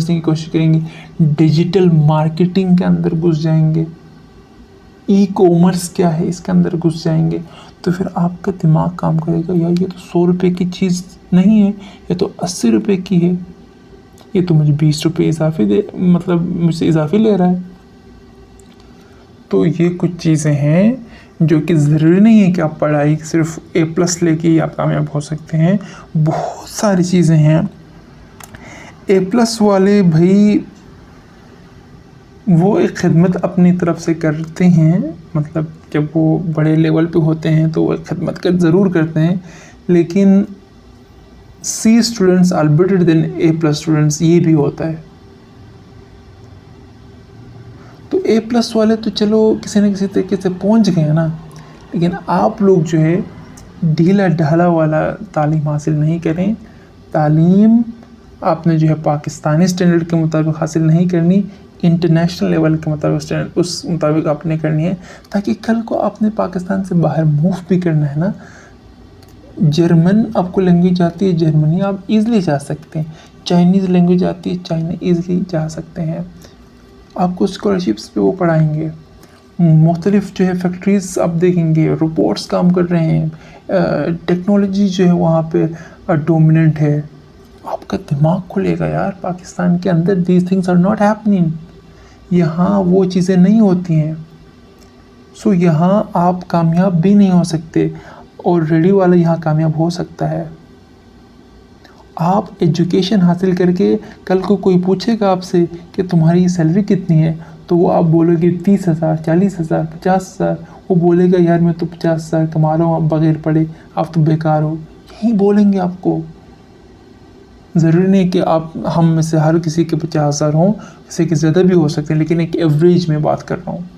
की कोशिश करेंगे, डिजिटल मार्केटिंग के अंदर घुस जाएंगे, ई कॉमर्स क्या है इसके अंदर घुस जाएंगे, तो फिर आपका दिमाग काम करेगा, यार ये तो 100 रुपये की चीज़ नहीं है, ये तो 80 रुपये की है, ये तो मुझे 20 रुपये इजाफी मतलब मुझसे इजाफी ले रहा है। तो ये कुछ चीज़ें हैं जो कि ज़रूरी नहीं है कि आप पढ़ाई सिर्फ A+ लेके ही आप कामयाब हो सकते हैं। बहुत सारी चीज़ें हैं। A+ वाले भाई वो एक खिदमत अपनी तरफ से करते हैं, मतलब जब वो बड़े लेवल पे होते हैं तो वो खिदमत ज़रूर करते हैं, लेकिन C students are better than A+ students, ये भी होता है। तो A+ वाले तो चलो किसी न किसी तरीके से पहुंच गए ना, लेकिन आप लोग जो है ढीला ढाला वाला तालीम हासिल नहीं करें। तालीम आपने जो है पाकिस्तानी स्टैंडर्ड के मुताबिक हासिल नहीं करनी, इंटरनेशनल लेवल के मुताबिक उस मुताबिक आपने करनी है, ताकि कल को आपने पाकिस्तान से बाहर मूव भी करना है ना। जर्मन आपको लैंग्वेज आती है, जर्मनी आप ईज़िली जा सकते हैं। चाइनीज़ लैंग्वेज आती है, चाइना ईज़िली जा सकते हैं। आपको स्कॉलरशिप्स पे वो पढ़ाएंगे। मुख्तलिफ जो है फैक्ट्रीज़ आप देखेंगे, रोबोट्स काम कर रहे हैं, टेक्नोलॉजी जो है वहाँ पे डोमिनेंट है। आपका दिमाग खुलेगा यार, पाकिस्तान के अंदर these things are not happening, यहाँ वो चीज़ें नहीं होती हैं। सो यहाँ आप कामयाब भी नहीं हो सकते, और रेडी वाला यहाँ कामयाब हो सकता है। आप एजुकेशन हासिल करके कल को कोई पूछेगा आपसे कि तुम्हारी सैलरी कितनी है, तो वो आप बोलोगे 30,000, 40,000, 50,000। वो बोलेगा यार मैं तो 50,000 कमा रहा हूँ, आप बगैर पढ़े आप तो बेकार हो, यही बोलेंगे आपको। ज़रूरी नहीं कि आप हम में से हर किसी के 50,000 हों, किसी के ज़्यादा भी हो सकते हैं, लेकिन एक एवरेज में बात कर रहा हूँ।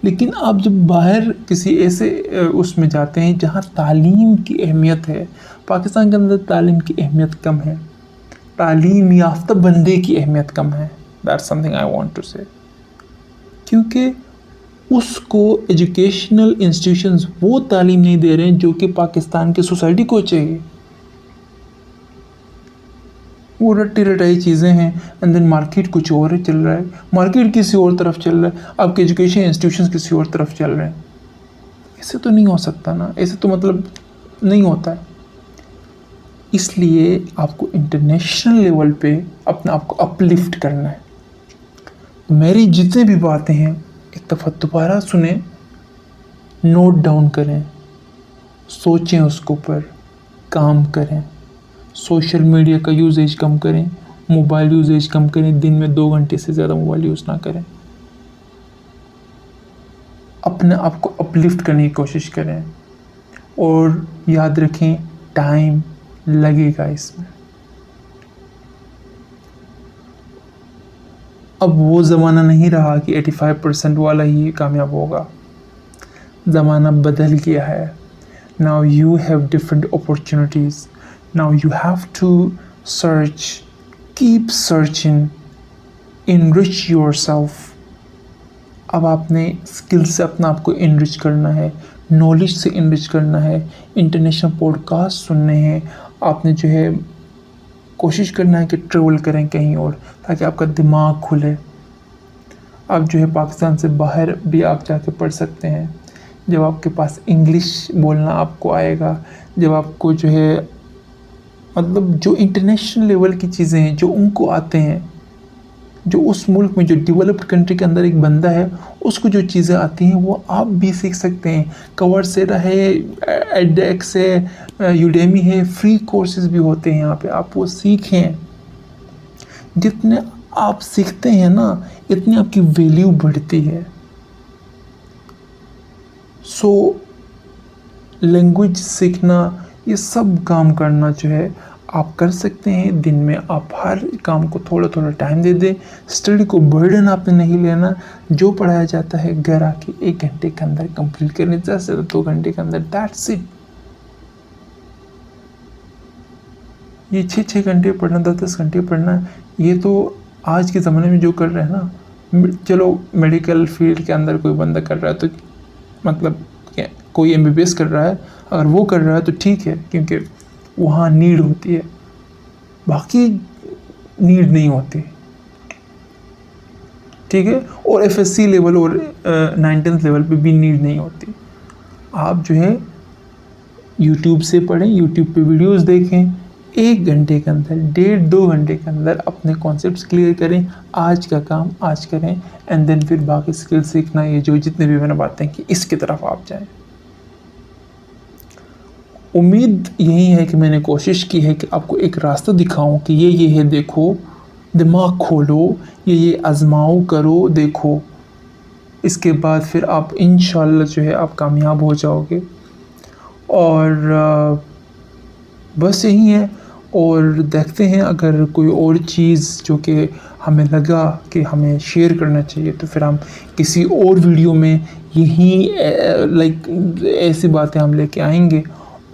लेकिन आप जब बाहर किसी ऐसे उसमें जाते हैं जहाँ तालीम की अहमियत है, पाकिस्तान के अंदर तालीम की अहमियत कम है, तालीम याफ्ता बंदे की अहमियत कम है। That's something I want to say, क्योंकि उसको एजुकेशनल इंस्टीट्यूशंस वो तालीम नहीं दे रहे हैं जो कि पाकिस्तान की सोसाइटी को चाहिए। वो रट्टी रटाई चीज़ें हैं, एंड देन मार्केट कुछ और चल रहा है, मार्केट किसी और तरफ चल रहा है, आपके एजुकेशन इंस्टीट्यूशंस किसी और तरफ चल रहे हैं। ऐसे तो नहीं हो सकता ना, ऐसे तो मतलब नहीं होता है। इसलिए आपको इंटरनेशनल लेवल पे अपने आप को अपलिफ्ट करना है। मेरी जितने भी बातें हैं एक दफ़ा दोबारा सुने, नोट डाउन करें, सोचें, उसके ऊपर काम करें। सोशल मीडिया का यूजेज कम करें, मोबाइल यूजेज कम करें, दिन में 2 घंटे से ज़्यादा मोबाइल यूज़ ना करें। अपने आप को अपलिफ्ट करने की कोशिश करें, और याद रखें टाइम लगेगा इसमें। अब वो ज़माना नहीं रहा कि 85% वाला ही कामयाब होगा। ज़माना बदल गया है। Now you have different opportunities, now you have to search, keep searching, enrich yourself. अब आपने स्किल से अपना आप को इनरिच करना है, नॉलेज से इनरिच करना है, इंटरनेशनल पॉडकास्ट सुनने हैं, आपने जो है कोशिश करना है कि ट्रेवल करें कहीं और, ताकि आपका दिमाग खुले। आप जो है पाकिस्तान से बाहर भी आप जाके पढ़ सकते हैं। जब आपके पास इंग्लिश बोलना आपको आएगा, जब आपको जो है मतलब जो इंटरनेशनल लेवल की चीज़ें हैं जो उनको आते हैं, जो उस मुल्क में जो डेवलप्ड कंट्री के अंदर एक बंदा है उसको जो चीज़ें आती हैं वो आप भी सीख सकते हैं। कवर्सेरा है, एडेक्स है, यूडेमी है, फ्री कोर्सेज भी होते हैं यहाँ पे, आप वो सीखें। जितने आप सीखते हैं ना, इतनी आपकी वैल्यू बढ़ती है। सो लैंग्वेज सीखना, ये सब काम करना जो है आप कर सकते हैं। दिन में आप हर काम को थोड़ा थोड़ा टाइम दे दें। स्टडी को बर्डन आपने नहीं लेना। जो पढ़ाया जाता है घर आके 1 घंटे के अंदर कंप्लीट करने, ज़्यादा से ज़्यादा 2 घंटे के अंदर, दैट्स इट। ये 6-6 घंटे पढ़ना, 10-10 घंटे पढ़ना, ये तो आज के ज़माने में जो कर रहे हैं ना, चलो मेडिकल फील्ड के अंदर कोई बंदा कर रहा है तो मतलब कोई MBBS कर रहा है, अगर वो कर रहा है तो ठीक है, क्योंकि वहाँ नीड होती है, बाकी नीड नहीं होती, ठीक है। और FSC लेवल और 9th लेवल पे भी नीड नहीं होती। आप जो है यूट्यूब से पढ़ें, यूट्यूब पे वीडियोस देखें, 1 घंटे के अंदर, 1.5-2 घंटे के अंदर अपने कॉन्सेप्ट्स क्लियर करें, आज का काम आज करें, एंड देन फिर बाकी स्किल सीखना, ये जो जितने भी मैंने बातें की, इसकी तरफ आप जाएं। उम्मीद यही है कि मैंने कोशिश की है कि आपको एक रास्ता दिखाऊं कि ये है, देखो, दिमाग खोलो, ये आजमाओ, करो, देखो, इसके बाद फिर आप इंशाल्लाह जो है आप कामयाब हो जाओगे। और बस यही है। और देखते हैं अगर कोई और चीज़ जो कि हमें लगा कि हमें शेयर करना चाहिए तो फिर हम किसी और वीडियो में यही लाइक ऐसी बातें हम लेके आएंगे।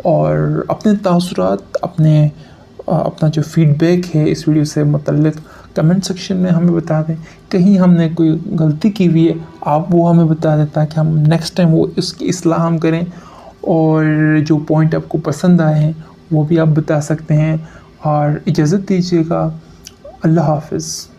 और अपने तासुरात, अपना जो फीडबैक है इस वीडियो से मुतल्लिक़ कमेंट सेक्शन में हमें बता दें। कहीं हमने कोई गलती की हुई है आप वो हमें बता दें, ताकि हम नेक्स्ट टाइम वो इसकी इस्लाह हम करें। और जो पॉइंट आपको पसंद आए हैं वो भी आप बता सकते हैं। और इजाज़त दीजिएगा। अल्लाह हाफ़िज़।